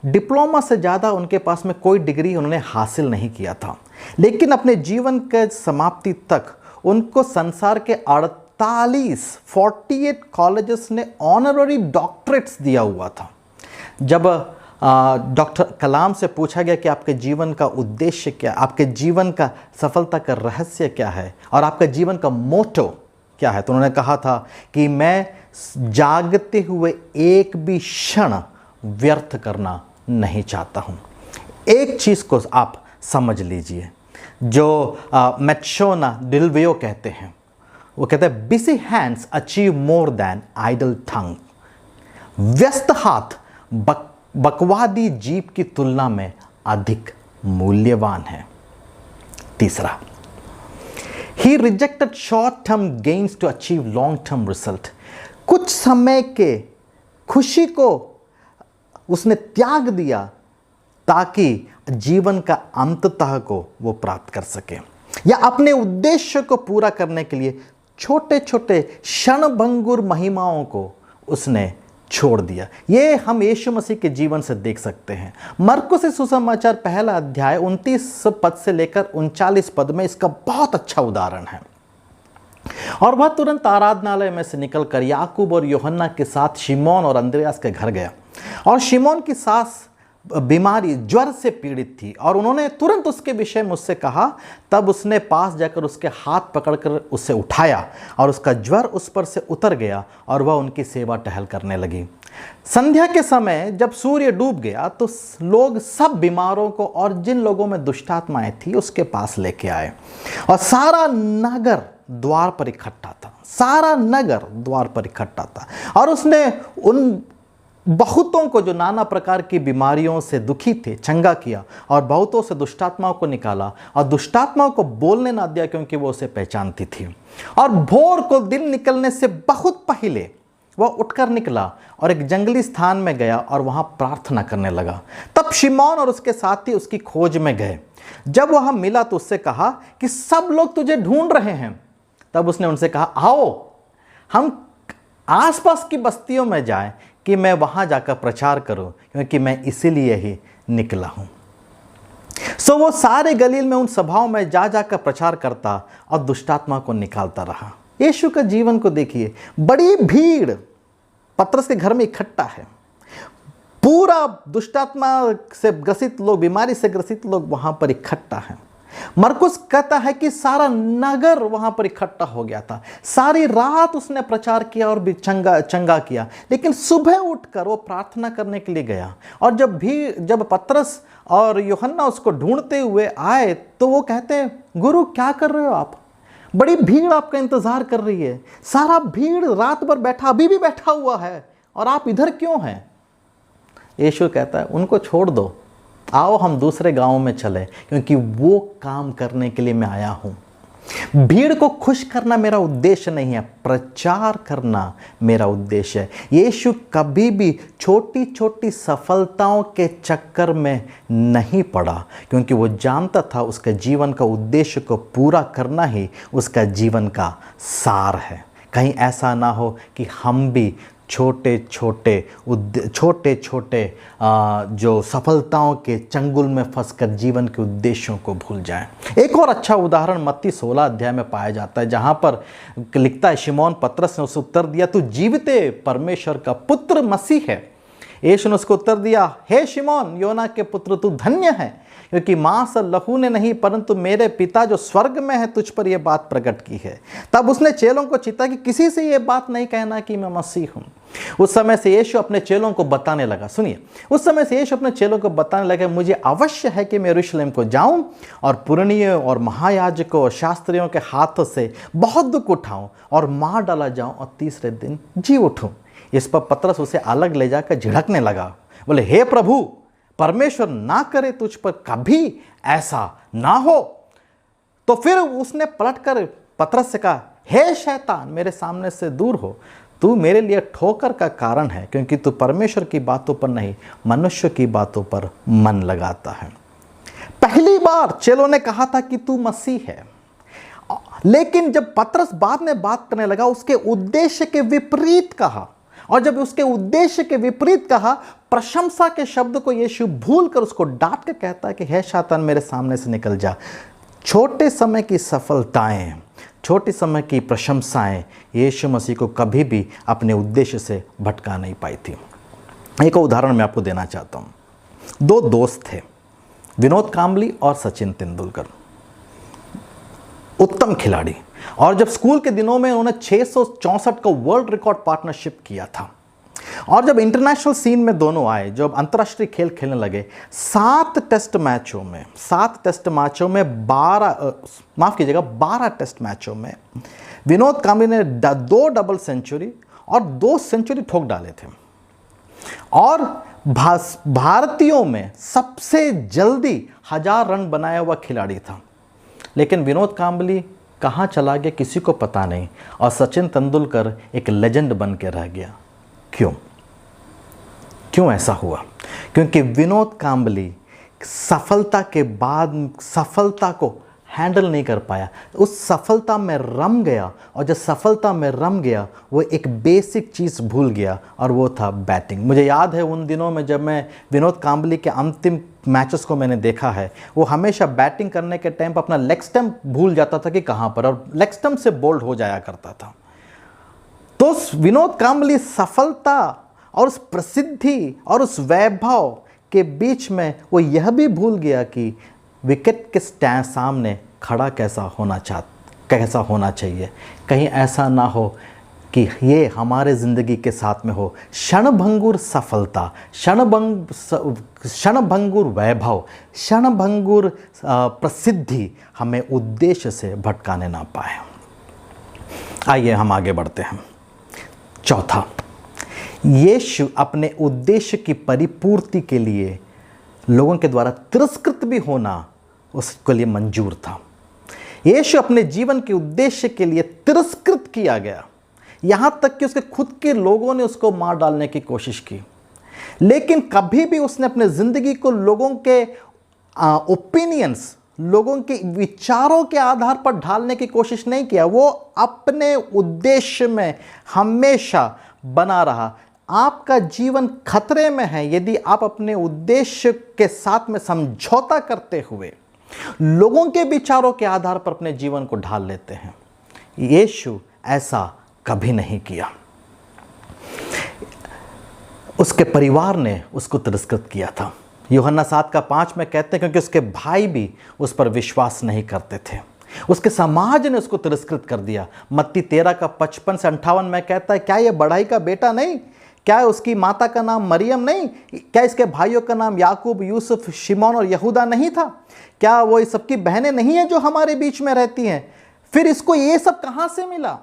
diploma से ज़्यादा उनके पास में कोई डिग्री उन्होंने हासिल नहीं किया था, लेकिन अपने जीवन के समाप्ति तक उनको संसार के 48 कॉलेजेस ने ऑनररी डॉक्टरेट्स दिया हुआ था। जब डॉक्टर कलाम से पूछा गया कि आपके जीवन का उद्देश्य क्या, आपके जीवन का सफलता का रहस्य क्या है और आपका जीवन का मोटो क्या है, तो उन्होंने कहा था कि मैं जागते हुए एक भी क्षण व्यर्थ करना नहीं चाहता हूँ। एक चीज़ को आप समझ लीजिए, जो मैट्शोना डिल्वियो कहते हैं, वो कहते हैं, busy hands achieve more than idle tongue. व्यस्त हाथ बकवादी जीभ की तुलना में अधिक मूल्यवान है। तीसरा, he rejected short term gains to achieve long term result. कुछ समय के खुशी को उसने त्याग दिया ताकि जीवन का अंततः को वो प्राप्त कर सके, या अपने उद्देश्य को पूरा करने के लिए छोटे छोटे क्षणभंगुर महिमाओं को उसने छोड़ दिया। ये हम यीशु मसीह के जीवन से देख सकते हैं। मरकुस से सुसमाचार 1 अध्याय 29 पद से लेकर 39 पद में इसका बहुत अच्छा उदाहरण है। और वह तुरंत आराधनालय में से निकलकर याकूब और यूहन्ना के साथ शिमोन और अंद्रयास के घर गया। और शिमोन की सास बीमारी ज्वर से पीड़ित थी और उन्होंने तुरंत उसके विषय मुझसे कहा। तब उसने पास जाकर उसके हाथ पकड़कर उसे उठाया और उसका ज्वर उस पर से उतर गया और वह उनकी सेवा टहल करने लगी। संध्या के समय जब सूर्य डूब गया तो लोग सब बीमारों को और जिन लोगों में दुष्टात्माएं थी उसके पास लेके आए और सारा नगर द्वार पर इकट्ठा था। सारा नगर द्वार पर इकट्ठा था और उसने उन बहुतों को जो नाना प्रकार की बीमारियों से दुखी थे चंगा किया और बहुतों से दुष्टात्माओं को निकाला और दुष्टात्माओं को बोलने ना दिया क्योंकि वो उसे पहचानती थी। और भोर को दिन निकलने से बहुत पहले वह उठकर निकला और एक जंगली स्थान में गया और वहां प्रार्थना करने लगा। तब शिमोन और उसके साथी उसकी खोज में गए। जब वह मिला तो उससे कहा कि सब लोग तुझे ढूंढ रहे हैं। तब उसने उनसे कहा, आओ हम आसपास की बस्तियों में जाए कि मैं वहाँ जाकर प्रचार करूँ, क्योंकि मैं इसीलिए ही निकला हूँ। सो वो सारे गलील में उन सभाओं में जा जाकर प्रचार करता और दुष्टात्मा को निकालता रहा। यीशु का जीवन को देखिए, बड़ी भीड़ पतरस के घर में इकट्ठा है, पूरा दुष्टात्मा से ग्रसित लोग, बीमारी से ग्रसित लोग वहां पर इकट्ठा हैं। मरकुस कहता है कि सारा नगर वहां पर इकट्ठा हो गया था, सारी रात उसने प्रचार किया और भी चंगा किया। लेकिन सुबह उठकर वो प्रार्थना करने के लिए गया, और जब पतरस और यूहन्ना उसको ढूंढते हुए आए तो वो कहते हैं, गुरु क्या कर रहे हो आप? बड़ी भीड़ आपका इंतजार कर रही है, सारा भीड़ रात भर बैठा, अभी भी बैठा हुआ है, और आप इधर क्यों हैं? यीशु कहता है, उनको छोड़ दो, आओ हम दूसरे गांव में चले, क्योंकि वो काम करने के लिए मैं आया हूं। भीड़ को खुश करना मेरा उद्देश्य नहीं है, प्रचार करना मेरा उद्देश्य है। यीशु कभी भी छोटी छोटी सफलताओं के चक्कर में नहीं पड़ा, क्योंकि वो जानता था उसके जीवन का उद्देश्य को पूरा करना ही उसका जीवन का सार है। कहीं ऐसा ना हो कि हम भी छोटे छोटे जो सफलताओं के चंगुल में फंसकर जीवन के उद्देश्यों को भूल जाएं। एक और अच्छा उदाहरण मत्ती 16 अध्याय में पाया जाता है, जहां पर लिखता है, शिमोन पतरस ने उसे उत्तर दिया, तू जीविते परमेश्वर का पुत्र मसीह है। यीशु ने उसको उत्तर दिया, हे शिमोन योना के पुत्र, तू धन्य है, क्योंकि मांस और लहू ने नहीं परंतु मेरे पिता जो स्वर्ग में है तुझ पर यह बात प्रकट की है। तब उसने चेलों को चिता कि किसी से यह बात नहीं कहना कि मैं मसीह हूं। उस समय से यीशु अपने चेलों को बताने लगा, सुनिए, उस समय से यीशु अपने चेलों को बताने लगा, मुझे अवश्य है कि मैं यरूशलेम को जाऊं और पुरनियों और महायाजकों और शास्त्रियों के हाथों से बहुत दुख उठाऊं और मार डाला जाऊं और तीसरे दिन जी उठूं। इस पर पतरस उसे अलग ले जाकर झिड़कने लगा, बोले, हे प्रभु, परमेश्वर ना करे तुझ पर कभी ऐसा ना हो। तो फिर उसने पलटकर पतरस से कहा, हे शैतान, मेरे सामने से दूर हो, तू मेरे लिए ठोकर का कारण है, क्योंकि तू परमेश्वर की बातों पर नहीं मनुष्य की बातों पर मन लगाता है। पहली बार चेलों ने कहा था कि तू मसीह है, लेकिन जब पतरस बाद में बात करने लगा उसके उद्देश्य के विपरीत कहा, और जब उसके उद्देश्य के विपरीत कहा, प्रशंसा के शब्द को यीशु भूलकर उसको डांट के कहता है कि हे शैतान, मेरे सामने से निकल जा। छोटे समय की सफलताएं, छोटे समय की प्रशंसाएं यीशु मसीह को कभी भी अपने उद्देश्य से भटका नहीं पाई थी। एक उदाहरण मैं आपको देना चाहता हूं। दो दोस्त थे, विनोद कांबली और सचिन तेंदुलकर, उत्तम खिलाड़ी, और जब स्कूल के दिनों में उन्होंने 664 का वर्ल्ड रिकॉर्ड पार्टनरशिप किया था, और जब इंटरनेशनल सीन में दोनों आए, जब अंतर्राष्ट्रीय खेल खेलने लगे, 7 टेस्ट मैचों में 12 टेस्ट मैचों में विनोद कांबली ने 2 डबल सेंचुरी और 2 सेंचुरी ठोक डाले थे, और भारतीयों में सबसे जल्दी 1000 रन बनाया हुआ खिलाड़ी था। लेकिन विनोद कांबली कहाँ चला गया किसी को पता नहीं, और सचिन तेंदुलकर एक लेजेंड बन के रह गया। क्यों ऐसा हुआ? क्योंकि विनोद कांबली सफलता के बाद सफलता को हैंडल नहीं कर पाया, उस सफलता में रम गया, और जब सफलता में रम गया वो एक बेसिक चीज़ भूल गया, और वो था बैटिंग। मुझे याद है उन दिनों में जब मैं विनोद कांबली के अंतिम मैचेस को मैंने देखा है, वो हमेशा बैटिंग करने के टाइम पर अपना लेग स्टंप भूल जाता था कि कहाँ पर, और लेग स्टंप से बोल्ड हो जाया करता था। तो विनोद कांबली सफलता और उस प्रसिद्धि और उस वैभव के बीच में वो यह भी भूल गया कि विकेट के सामने खड़ा कैसा होना चाहिए। कहीं ऐसा ना हो कि ये हमारे ज़िंदगी के साथ में हो, क्षणभंगुर सफलता, क्षणभंगुर वैभव, क्षणभंगुर प्रसिद्धि हमें उद्देश्य से भटकाने ना पाए। आइए हम आगे बढ़ते हैं। चौथा, यीशु अपने उद्देश्य की परिपूर्ति के लिए लोगों के द्वारा तिरस्कृत भी होना उसके लिए मंजूर था। यीशु अपने जीवन के उद्देश्य के लिए तिरस्कृत किया गया, यहां तक कि उसके खुद के लोगों ने उसको मार डालने की कोशिश की, लेकिन कभी भी उसने अपने ज़िंदगी को लोगों के ओपिनियंस लोगों के विचारों के आधार पर ढालने की कोशिश नहीं किया, वो अपने उद्देश्य में हमेशा बना रहा। आपका जीवन खतरे में है यदि आप अपने उद्देश्य के साथ में समझौता करते हुए लोगों के विचारों के आधार पर अपने जीवन को ढाल लेते हैं। यीशु ऐसा कभी नहीं किया। उसके परिवार ने उसको तिरस्कृत किया था। यूहन्ना 7:5 में कहते हैं क्योंकि उसके भाई भी उस पर विश्वास नहीं करते थे, उसके समाज ने उसको तिरस्कृत कर दिया। मत्ती 13:55 से 58 में कहता है, क्या ये बढ़ई का बेटा नहीं? क्या उसकी माता का नाम मरियम नहीं? क्या इसके भाइयों का नाम याकूब, यूसुफ, शिमोन और यहूदा नहीं था? क्या वो इस सबकी बहनें नहीं हैं जो हमारे बीच में रहती हैं? फिर इसको ये सब कहाँ से मिला?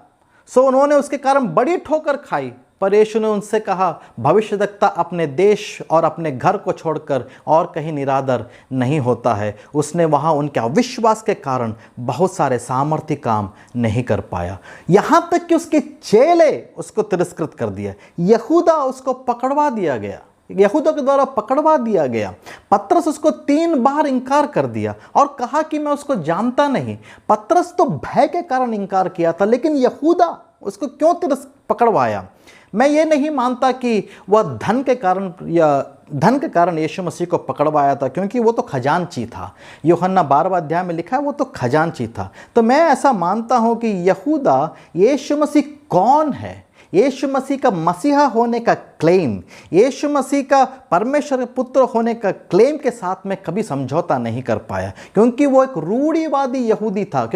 सो उन्होंने उसके कारण बड़ी ठोकर खाई। पर यीशु ने उनसे कहा, भविष्यद्वक्ता अपने देश और अपने घर को छोड़कर और कहीं निरादर नहीं होता है। उसने वहाँ उनके अविश्वास के कारण बहुत सारे सामर्थ्य काम नहीं कर पाया, यहाँ तक कि उसके चेले उसको तिरस्कृत कर दिया। यहूदा उसको पकड़वा दिया गया, यहूदा के द्वारा पकड़वा दिया गया। पतरस उसको 3 बार इनकार कर दिया और कहा कि मैं उसको जानता नहीं। पतरस तो भय के कारण इनकार किया था, लेकिन यहूदा उसको क्यों पकड़वाया? मैं ये नहीं मानता कि वह धन के कारण यीशु मसीह को पकड़वाया था, क्योंकि वो तो खजांची था। यूहन्ना 12वां अध्याय में लिखा है वो तो खजांची था। तो मैं ऐसा मानता हूँ कि यहूदा यीशु मसीह कौन है, यीशु मसीह का मसीहा होने का क्लेम, यीशु मसीह का परमेश्वर के पुत्र होने का क्लेम के साथ में कभी समझौता नहीं कर पाया, क्योंकि वो एक रूढ़िवादी यहूदी था।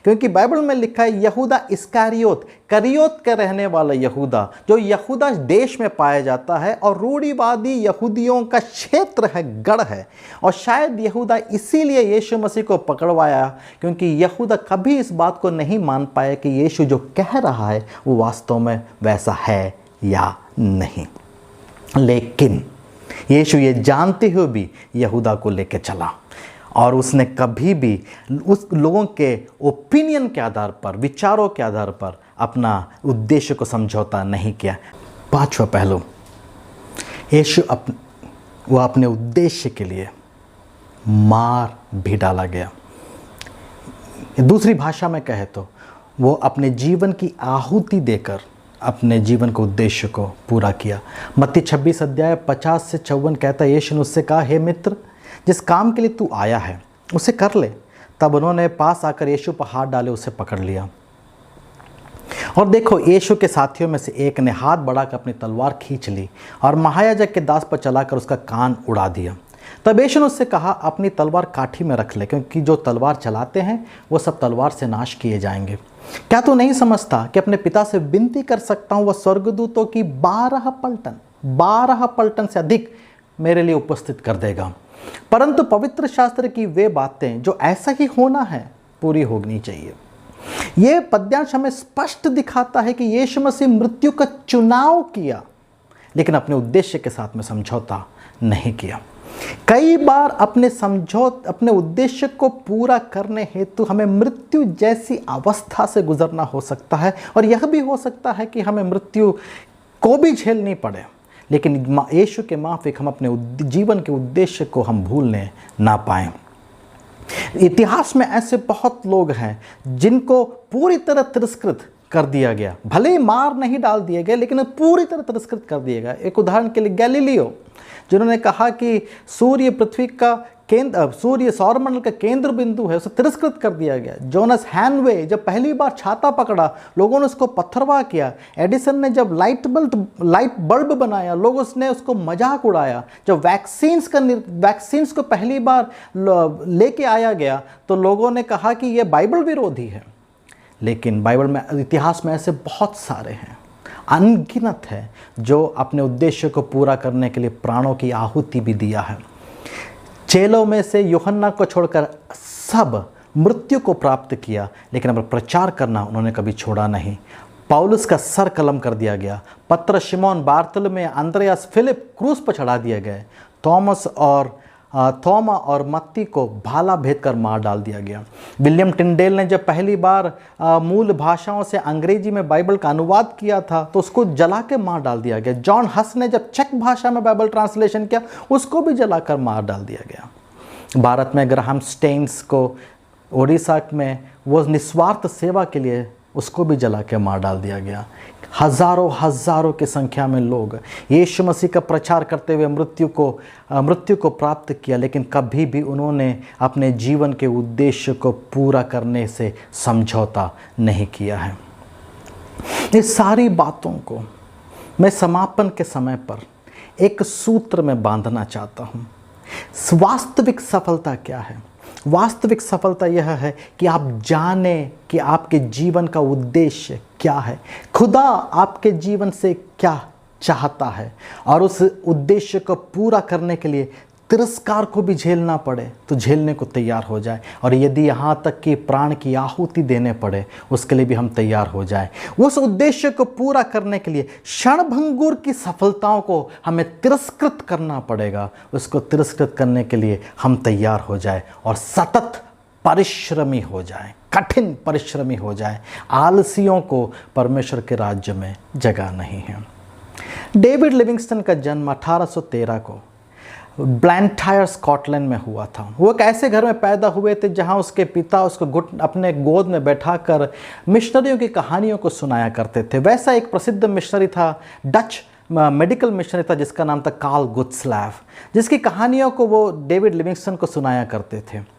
क्योंकि बाइबल में लिखा है यहूदा इस्कारियोत, करियोत के रहने वाला यहूदा, जो यहूदा देश में पाया जाता है और रूढ़िवादी यहूदियों का क्षेत्र है, गढ़ है। और शायद यहूदा इसीलिए यीशु मसीह को पकड़वाया, क्योंकि यहूदा कभी इस बात को नहीं मान पाया कि यीशु जो कह रहा है वो वास्तव में वैसा है या नहीं। लेकिन यीशु ये जानते हुए भी यहूदा को लेकर चला और उसने कभी भी उस लोगों के ओपिनियन के आधार पर, विचारों के आधार पर अपना उद्देश्य को समझौता नहीं किया। 5वां पहलू, यीशु वो अपने उद्देश्य के लिए मार भी डाला गया। दूसरी भाषा में कहे तो वो अपने जीवन की आहुति देकर अपने जीवन के उद्देश्य को पूरा किया। मत्ती 26:50 से 54 कहता है, यीशु ने उससे कहा, हे मित्र, जिस काम के लिए तू आया है उसे कर ले। तब उन्होंने पास आकर यीशु पर हाथ डाले, उसे पकड़ लिया। और देखो, यीशु के साथियों में से एक ने हाथ बढ़ाकर अपनी तलवार खींच ली और महायाजक के दास पर चलाकर उसका कान उड़ा दिया। तब यीशु ने उससे कहा, अपनी तलवार काठी में रख ले, क्योंकि जो तलवार चलाते हैं वो सब तलवार से नाश किए जाएंगे। क्या तू नहीं समझता कि अपने पिता से विनती कर सकता हूँ, वह स्वर्गदूतों की 12 पलटन से अधिक मेरे लिए उपस्थित कर देगा। परंतु पवित्र शास्त्र की वे बातें जो ऐसा ही होना है पूरी होनी चाहिए। यह पद्यांश हमें स्पष्ट दिखाता है कि यीशु मसीह मृत्यु का चुनाव किया, लेकिन अपने उद्देश्य के साथ में समझौता नहीं किया। कई बार अपने उद्देश्य को पूरा करने हेतु हमें मृत्यु जैसी अवस्था से गुजरना हो सकता है, और यह भी हो सकता है कि हमें मृत्यु को भी झेलनी पड़े, लेकिन यीशु के माफिक हम अपने जीवन के उद्देश्य को हम भूलने ना पाएं। इतिहास में ऐसे बहुत लोग हैं जिनको पूरी तरह तिरस्कृत कर दिया गया, भले ही मार नहीं डाल दिए गए, लेकिन पूरी तरह तिरस्कृत कर दिया गया। एक उदाहरण के लिए गैलीलियो, जिन्होंने कहा कि सूर्य पृथ्वी का केंद्र, सूर्य सौरमंडल का केंद्र बिंदु है, उसे तिरस्कृत कर दिया गया। जोनास हैनवे जब पहली बार छाता पकड़ा, लोगों ने उसको पत्थरवाह किया। एडिसन ने जब लाइट बल्ब बनाया, लोगों ने उसको मजाक उड़ाया। जब वैक्सीन्स को पहली बार लेके आया गया तो लोगों ने कहा कि यह बाइबल विरोधी है। लेकिन बाइबल में, इतिहास में ऐसे बहुत सारे हैं, अनगिनत है, जो अपने उद्देश्य को पूरा करने के लिए प्राणों की आहुति भी दिया है। चेलों में से यूहन्ना को छोड़कर सब मृत्यु को प्राप्त किया, लेकिन अब प्रचार करना उन्होंने कभी छोड़ा नहीं। पौलुस का सर कलम कर दिया गया। पतरस, शिमोन, बारतुलमै, अंद्रयास, फिलिप क्रूस पर चढ़ा दिए गए। थोमा और मत्ती को भाला भेद कर मार डाल दिया गया। विलियम टिंडेल ने जब पहली बार मूल भाषाओं से अंग्रेजी में बाइबल का अनुवाद किया था तो उसको जला के मार डाल दिया गया। जॉन हस ने जब चेक भाषा में बाइबल ट्रांसलेशन किया, उसको भी जलाकर मार डाल दिया गया। भारत में ग्राहम स्टेन्स को उड़ीसा में वो निस्वार्थ सेवा के लिए उसको भी जला के मार डाल दिया गया। हज़ारों की संख्या में लोग यीशु मसीह का प्रचार करते हुए मृत्यु को प्राप्त किया, लेकिन कभी भी उन्होंने अपने जीवन के उद्देश्य को पूरा करने से समझौता नहीं किया है। इस सारी बातों को मैं समापन के समय पर एक सूत्र में बांधना चाहता हूँ। वास्तविक सफलता क्या है? वास्तविक सफलता यह है कि आप जाने कि आपके जीवन का उद्देश्य क्या है, खुदा आपके जीवन से क्या चाहता है, और उस उद्देश्य को पूरा करने के लिए तिरस्कार को भी झेलना पड़े तो झेलने को तैयार हो जाए, और यदि यहाँ तक कि प्राण की आहुति देने पड़े उसके लिए भी हम तैयार हो जाए। उस उद्देश्य को पूरा करने के लिए क्षणभंगुर की सफलताओं को हमें तिरस्कृत करना पड़ेगा। उसको तिरस्कृत करने के लिए हम तैयार हो जाए और सतत परिश्रमी हो जाए, कठिन परिश्रमी हो जाए। आलसियों को परमेश्वर के राज्य में जगह नहीं है। डेविड लिविंगस्टन का जन्म 1813 को ब्लैंटायर स्कॉटलैंड में हुआ था। वो एक ऐसे घर में पैदा हुए थे जहां उसके पिता उसको अपने गोद में बैठाकर मिशनरियों की कहानियों को सुनाया करते थे। वैसा एक प्रसिद्ध मिशनरी था, डच मेडिकल मिशनरी था, जिसका नाम था कार्ल गुत्सलैव, जिसकी कहानियों को वो डेविड लिविंगस्टन को सुनाया करते थे।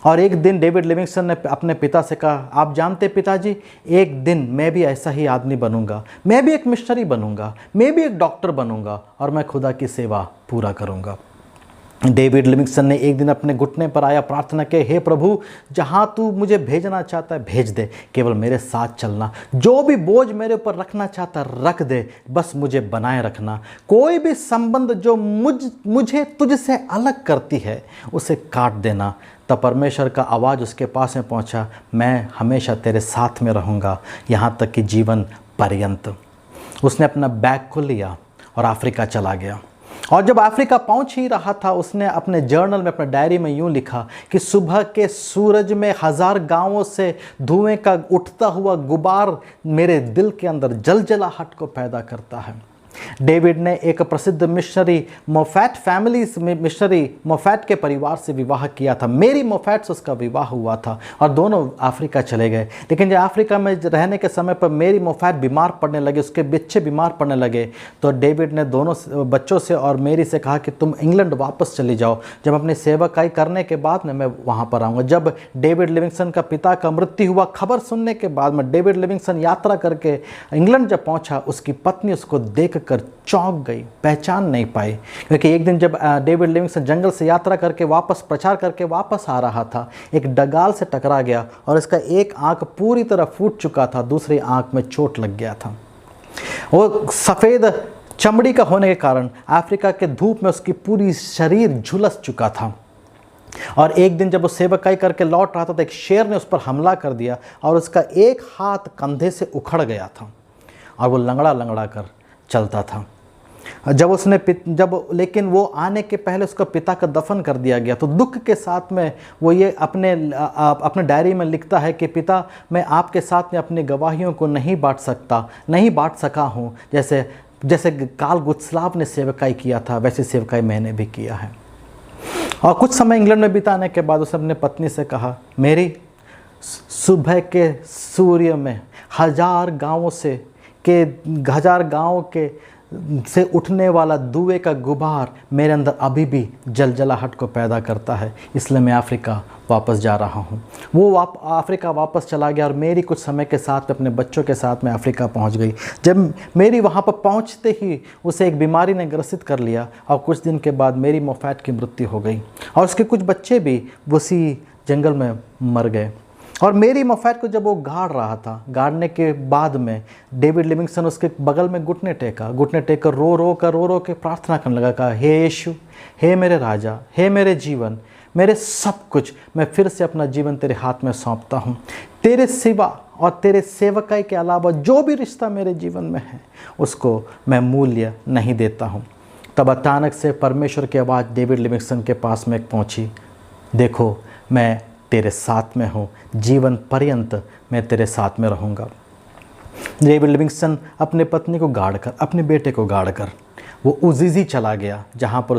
और एक दिन डेविड लिविंगस्टन ने अपने पिता से कहा, आप जानते पिताजी, एक दिन मैं भी ऐसा ही आदमी बनूंगा, मैं भी एक मिशनरी बनूंगा, मैं भी एक डॉक्टर बनूंगा और मैं खुदा की सेवा पूरा करूंगा। डेविड लिविंगस्टन ने एक दिन अपने घुटने पर आया, प्रार्थना के, हे प्रभु, जहाँ तू मुझे भेजना चाहता है भेज दे, केवल मेरे साथ चलना, जो भी बोझ मेरे ऊपर रखना चाहता रख दे, बस मुझे बनाए रखना, कोई भी संबंध जो मुझे तुझसे अलग करती है उसे काट देना। तब परमेश्वर का आवाज़ उसके पास में पहुँचा, मैं हमेशा तेरे साथ में रहूँगा यहाँ तक कि जीवन पर्यंत। उसने अपना बैग को लिया और अफ्रीका चला गया। और जब अफ्रीका पहुंच ही रहा था, उसने अपने जर्नल में, अपने डायरी में यूं लिखा कि सुबह के सूरज में 1000 गांवों से धुएं का उठता हुआ गुबार मेरे दिल के अंदर जलजलाहट को पैदा करता है। डेविड ने एक प्रसिद्ध मिशनरी मोफैट के परिवार से विवाह किया था। मेरी मोफैट से उसका विवाह हुआ था और दोनों अफ्रीका चले गए। लेकिन जब अफ्रीका में रहने के समय पर मेरी मोफैट बीमार पड़ने लगे, उसके बच्चे बीमार पड़ने लगे, तो डेविड ने दोनों बच्चों से और मेरी से कहा कि तुम इंग्लैंड वापस चली जाओ, जब अपनी सेवकाई करने के बाद मैं वहाँ पर आऊँगा। जब डेविड लिविंगस्टन का पिता का मृत्यु हुआ, खबर सुनने के बाद में डेविड लिविंगस्टन यात्रा करके इंग्लैंड जब पहुँचा, उसकी पत्नी उसको देख कर चौंक गई, पहचान नहीं पाई, क्योंकि एक दिन जब डेविड लिविंगस्टन जंगल से यात्रा करके प्रचार करके वापस आ रहा था, एक डगाल से टकरा गया और इसका एक आंख पूरी तरह फूट चुका था, दूसरी आंख में चोट लग गया था। वो सफ़ेद चमड़ी का होने के कारण अफ्रीका के धूप में उसकी पूरी शरीर झुलस चुका था। और एक दिन जब वो सेवकाई करके लौट रहा था तो एक शेर ने उस पर हमला कर दिया और उसका एक हाथ कंधे से उखड़ गया था और वो लंगड़ा कर चलता था। लेकिन वो आने के पहले उसका पिता का दफन कर दिया गया। तो दुख के साथ में वो ये अपने डायरी में लिखता है कि पिता, मैं आपके साथ में अपनी गवाहियों को नहीं बांट सका हूँ, जैसे कार्ल गुत्सलाव ने सेवकाई किया था वैसे सेवकाई मैंने भी किया है। और कुछ समय इंग्लैंड में बिताने के बाद उसने अपने पत्नी से कहा, मेरी सुबह के सूर्य में 1000 गाँव से उठने वाला धुएं का गुबार मेरे अंदर अभी भी जलजलाहट को पैदा करता है, इसलिए मैं अफ्रीका वापस जा रहा हूँ। वो अफ्रीका वापस चला गया और मेरी कुछ समय के साथ अपने बच्चों के साथ में अफ्रीका पहुँच गई। जब मेरी वहाँ पर पहुँचते ही उसे एक बीमारी ने ग्रसित कर लिया और कुछ दिन के बाद मेरी मोफैट की मृत्यु हो गई और उसके कुछ बच्चे भी उसी जंगल में मर गए। और मेरी मोफैट को जब वो गाड़ने के बाद में डेविड लिविंगस्टन उसके बगल में घुटने टेकर रो के प्रार्थना करने लगा, कहा, हे यीशु, हे मेरे राजा, हे मेरे जीवन, मेरे सब कुछ, मैं फिर से अपना जीवन तेरे हाथ में सौंपता हूँ। तेरे सिवा और तेरे सेवकाई के अलावा जो भी रिश्ता मेरे जीवन में है उसको मैं मूल्य नहीं देता हूँ। तब अचानक से परमेश्वर की आवाज़ डेविड लिविंगस्टन के पास में पहुँची, देखो मैं तेरे साथ में हूँ, जीवन पर्यंत मैं तेरे साथ में रहूँगा। डेविड लिविंगस्टन अपने पत्नी को गाड़कर, अपने बेटे को गाड़कर वो उजीज़ी चला गया, जहाँ पर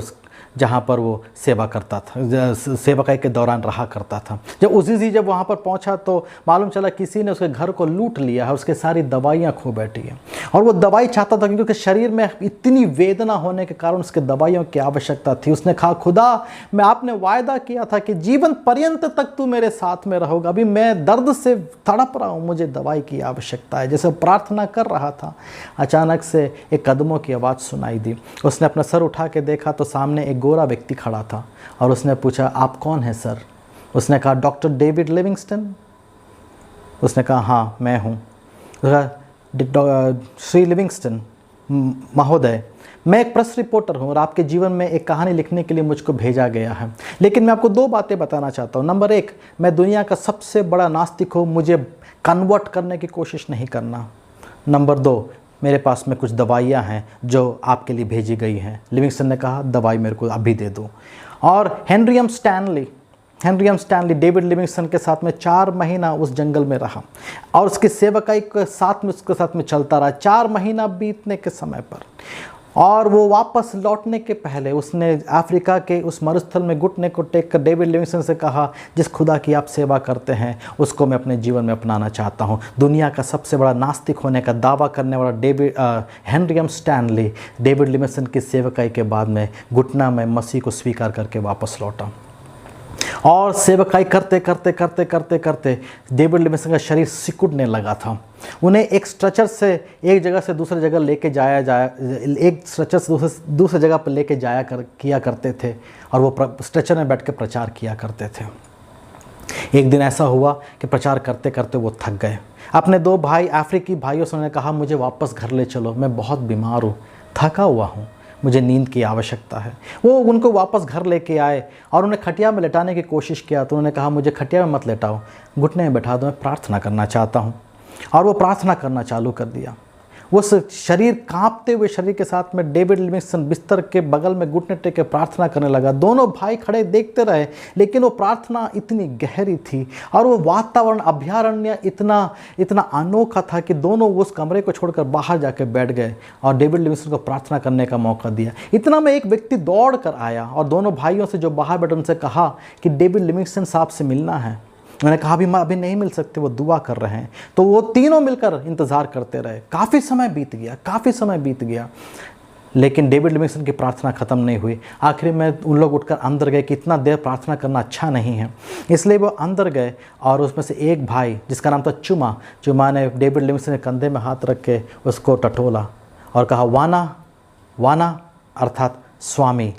जहाँ पर वो सेवा करता था, सेवकाई के दौरान रहा करता था। जब उजीजी जब वहाँ पर पहुँचा तो मालूम चला किसी ने उसके घर को लूट लिया है, उसके सारी दवाइयाँ खो बैठी हैं। और वो दवाई चाहता था क्योंकि उसके शरीर में इतनी वेदना होने के कारण उसके दवाइयों की आवश्यकता थी। उसने कहा, खुदा मैं आपने वायदा किया था कि जीवन पर्यंत तक तू मेरे साथ में रहोगा, अभी मैं दर्द से तड़प रहा हूँ, मुझे दवाई की आवश्यकता है। जैसे प्रार्थना कर रहा था, अचानक से एक कदमों की आवाज़ सुनाई दी। उसने अपना सर उठा के देखा तो सामने एक गोरा व्यक्ति खड़ा था और उसने पूछा, आप कौन हैं सर? उसने कहा, डॉक्टर डेविड लिविंगस्टन। उसने कहा, हाँ मैं हूँ। श्री लिविंगस्टन महोदय, मैं एक प्रेस रिपोर्टर हूँ और आपके जीवन में एक कहानी लिखने के लिए मुझको भेजा गया है, लेकिन मैं आपको 2 बातें बताना चाहता हूँ। नंबर 1, मैं दुनिया का सबसे बड़ा नास्तिक हूँ, मुझे कन्वर्ट करने की कोशिश नहीं करना। नंबर 2, मेरे पास में कुछ दवाइयाँ हैं जो आपके लिए भेजी गई हैं। लिविंगस्टन ने कहा, दवाई मेरे को अभी दे दो। और हेनरी स्टैनली डेविड लिविंगस्टन के साथ में 4 महीना उस जंगल में रहा और उसकी सेवकाई के साथ में उसके साथ में चलता रहा। 4 महीना बीतने के समय पर और वो वापस लौटने के पहले उसने अफ्रीका के उस मरुस्थल में घुटने को टेक कर डेविड लिविंगस्टन से कहा, जिस खुदा की आप सेवा करते हैं उसको मैं अपने जीवन में अपनाना चाहता हूँ। दुनिया का सबसे बड़ा नास्तिक होने का दावा करने वाला हेनरी स्टैनली डेविड लिविंगस्टन की सेवकाई के बाद में घुटना में मसीह को स्वीकार करके वापस लौटा और सेवकाई करते करते करते करते करते डेविड लिविंगस्टन का शरीर सिकुड़ने लगा था। उन्हें एक स्ट्रेचर से एक जगह से दूसरी जगह लेके एक स्ट्रेचर से दूसरी जगह पर लेके किया करते थे और वो स्ट्रेचर में बैठ के प्रचार किया करते थे। एक दिन ऐसा हुआ कि प्रचार करते करते वो थक गए। अपने 2 अफ्रीकी भाइयों से उन्होंने कहा, मुझे वापस घर ले चलो, मैं बहुत बीमार हूँ, थका हुआ हूँ, मुझे नींद की आवश्यकता है। वो उनको वापस घर लेके आए और उन्हें खटिया में लेटाने की कोशिश किया तो उन्होंने कहा, मुझे खटिया में मत लेटाओ, घुटने में बैठा दो, मैं प्रार्थना करना चाहता हूँ। और वो प्रार्थना करना चालू कर दिया। वो शरीर कांपते हुए शरीर के साथ में डेविड लिविंगस्टन बिस्तर के बगल में घुटने टेक के प्रार्थना करने लगा। दोनों भाई खड़े देखते रहे, लेकिन वो प्रार्थना इतनी गहरी थी और वो वातावरण अभयारण्य इतना अनोखा था कि दोनों उस कमरे को छोड़कर बाहर जाकर बैठ गए और डेविड लिविंगस्टन को प्रार्थना करने का मौका दिया। इतना में एक व्यक्ति दौड़ कर आया और दोनों भाइयों से जो बाहर बैठे उनसे कहा कि डेविड लिविंगस्टन साहब से मिलना है। मैंने कहा, अभी नहीं मिल सकते, वो दुआ कर रहे हैं। तो वो तीनों मिलकर इंतज़ार करते रहे। काफ़ी समय बीत गया, लेकिन डेविड लिविंगस्टन की प्रार्थना ख़त्म नहीं हुई। आखिर में उन लोग उठकर अंदर गए कि इतना देर प्रार्थना करना अच्छा नहीं है, इसलिए वो अंदर गए और उसमें से एक भाई जिसका नाम था चुमा ने डेविड लिविंगस्टन के कंधे में हाथ रख के उसको टटोला और कहा, वाना अर्थात स्वामी।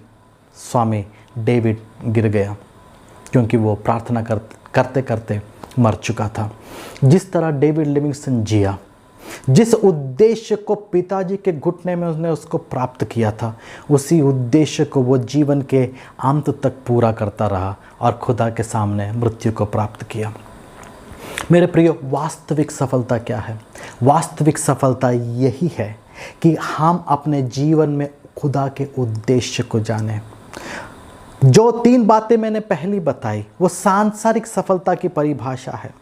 डेविड गिर गया क्योंकि वो प्रार्थना करते करते मर चुका था। जिस तरह डेविड लिविंगस्टन जिया, जिस उद्देश्य को पिताजी के घुटने में उसने उसको प्राप्त किया था, उसी उद्देश्य को वो जीवन के अंत तक पूरा करता रहा और खुदा के सामने मृत्यु को प्राप्त किया। मेरे प्रियो, वास्तविक सफलता क्या है? वास्तविक सफलता यही है कि हम अपने जीवन में खुदा के उद्देश्य को जानें। जो 3 बातें मैंने पहली बताई वो सांसारिक सफलता की परिभाषा है,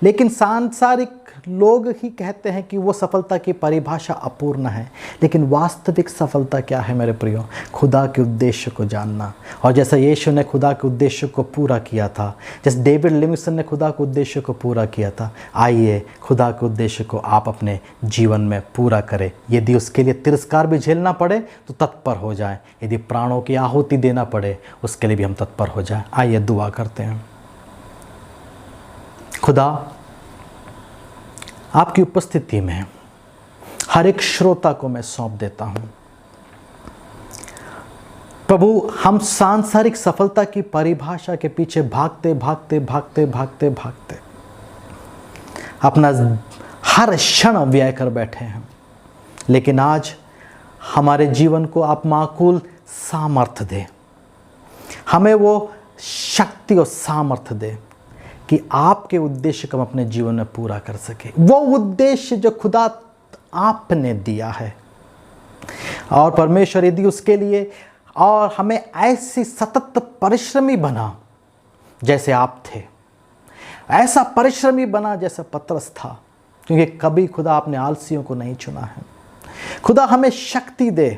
लेकिन सांसारिक लोग ही कहते हैं कि वो सफलता की परिभाषा अपूर्ण है। लेकिन वास्तविक सफलता क्या है मेरे प्रियो? खुदा के उद्देश्य को जानना। और जैसा यीशु ने खुदा के उद्देश्य को पूरा किया था, जैसे डेविड लिविंगस्टन ने खुदा के उद्देश्य को पूरा किया था, आइए खुदा के उद्देश्य को आप अपने जीवन में पूरा करें। यदि उसके लिए तिरस्कार भी झेलना पड़े तो तत्पर हो जाएं, यदि प्राणों की आहुति देना पड़े उसके लिए भी हम तत्पर हो जाएं। आइए दुआ करते हैं। खुदा, आपकी उपस्थिति में हर एक श्रोता को मैं सौंप देता हूं। प्रभु, हम सांसारिक सफलता की परिभाषा के पीछे भागते अपना हर क्षण व्यय कर बैठे हैं, लेकिन आज हमारे जीवन को आप माकूल सामर्थ्य दे, हमें वो शक्ति और सामर्थ्य दे कि आपके उद्देश्य को हम अपने जीवन में पूरा कर सके। वो उद्देश्य जो खुदा आपने दिया है, और परमेश्वर यदि उसके लिए और हमें ऐसी सतत परिश्रमी बना जैसे आप थे, ऐसा परिश्रमी बना जैसा पतरस था, क्योंकि कभी खुदा आपने आलसियों को नहीं चुना है। खुदा हमें शक्ति दे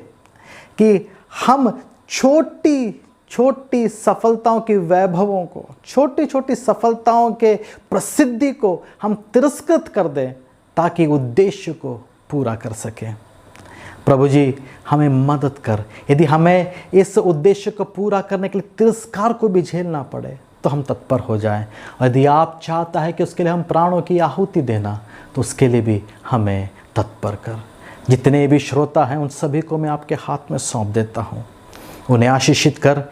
कि हम छोटी छोटी सफलताओं की वैभवों को, छोटी छोटी सफलताओं के प्रसिद्धि को हम तिरस्कृत कर दें ताकि उद्देश्य को पूरा कर सकें। प्रभु जी हमें मदद कर। यदि हमें इस उद्देश्य को पूरा करने के लिए तिरस्कार को भी झेलना पड़े तो हम तत्पर हो जाएं। और यदि आप चाहता है कि उसके लिए हम प्राणों की आहुति देना तो उसके लिए भी हमें तत्पर कर। जितने भी श्रोता हैं उन सभी को मैं आपके हाथ में सौंप देता हूँ। उन्हें आशीषित कर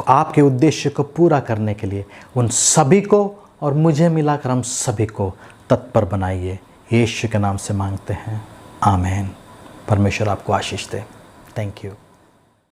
आपके उद्देश्य को पूरा करने के लिए उन सभी को और मुझे मिलाकर हम सभी को तत्पर बनाइए। यीशु के नाम से मांगते हैं, आमीन। परमेश्वर आपको आशीष दे। Thank you.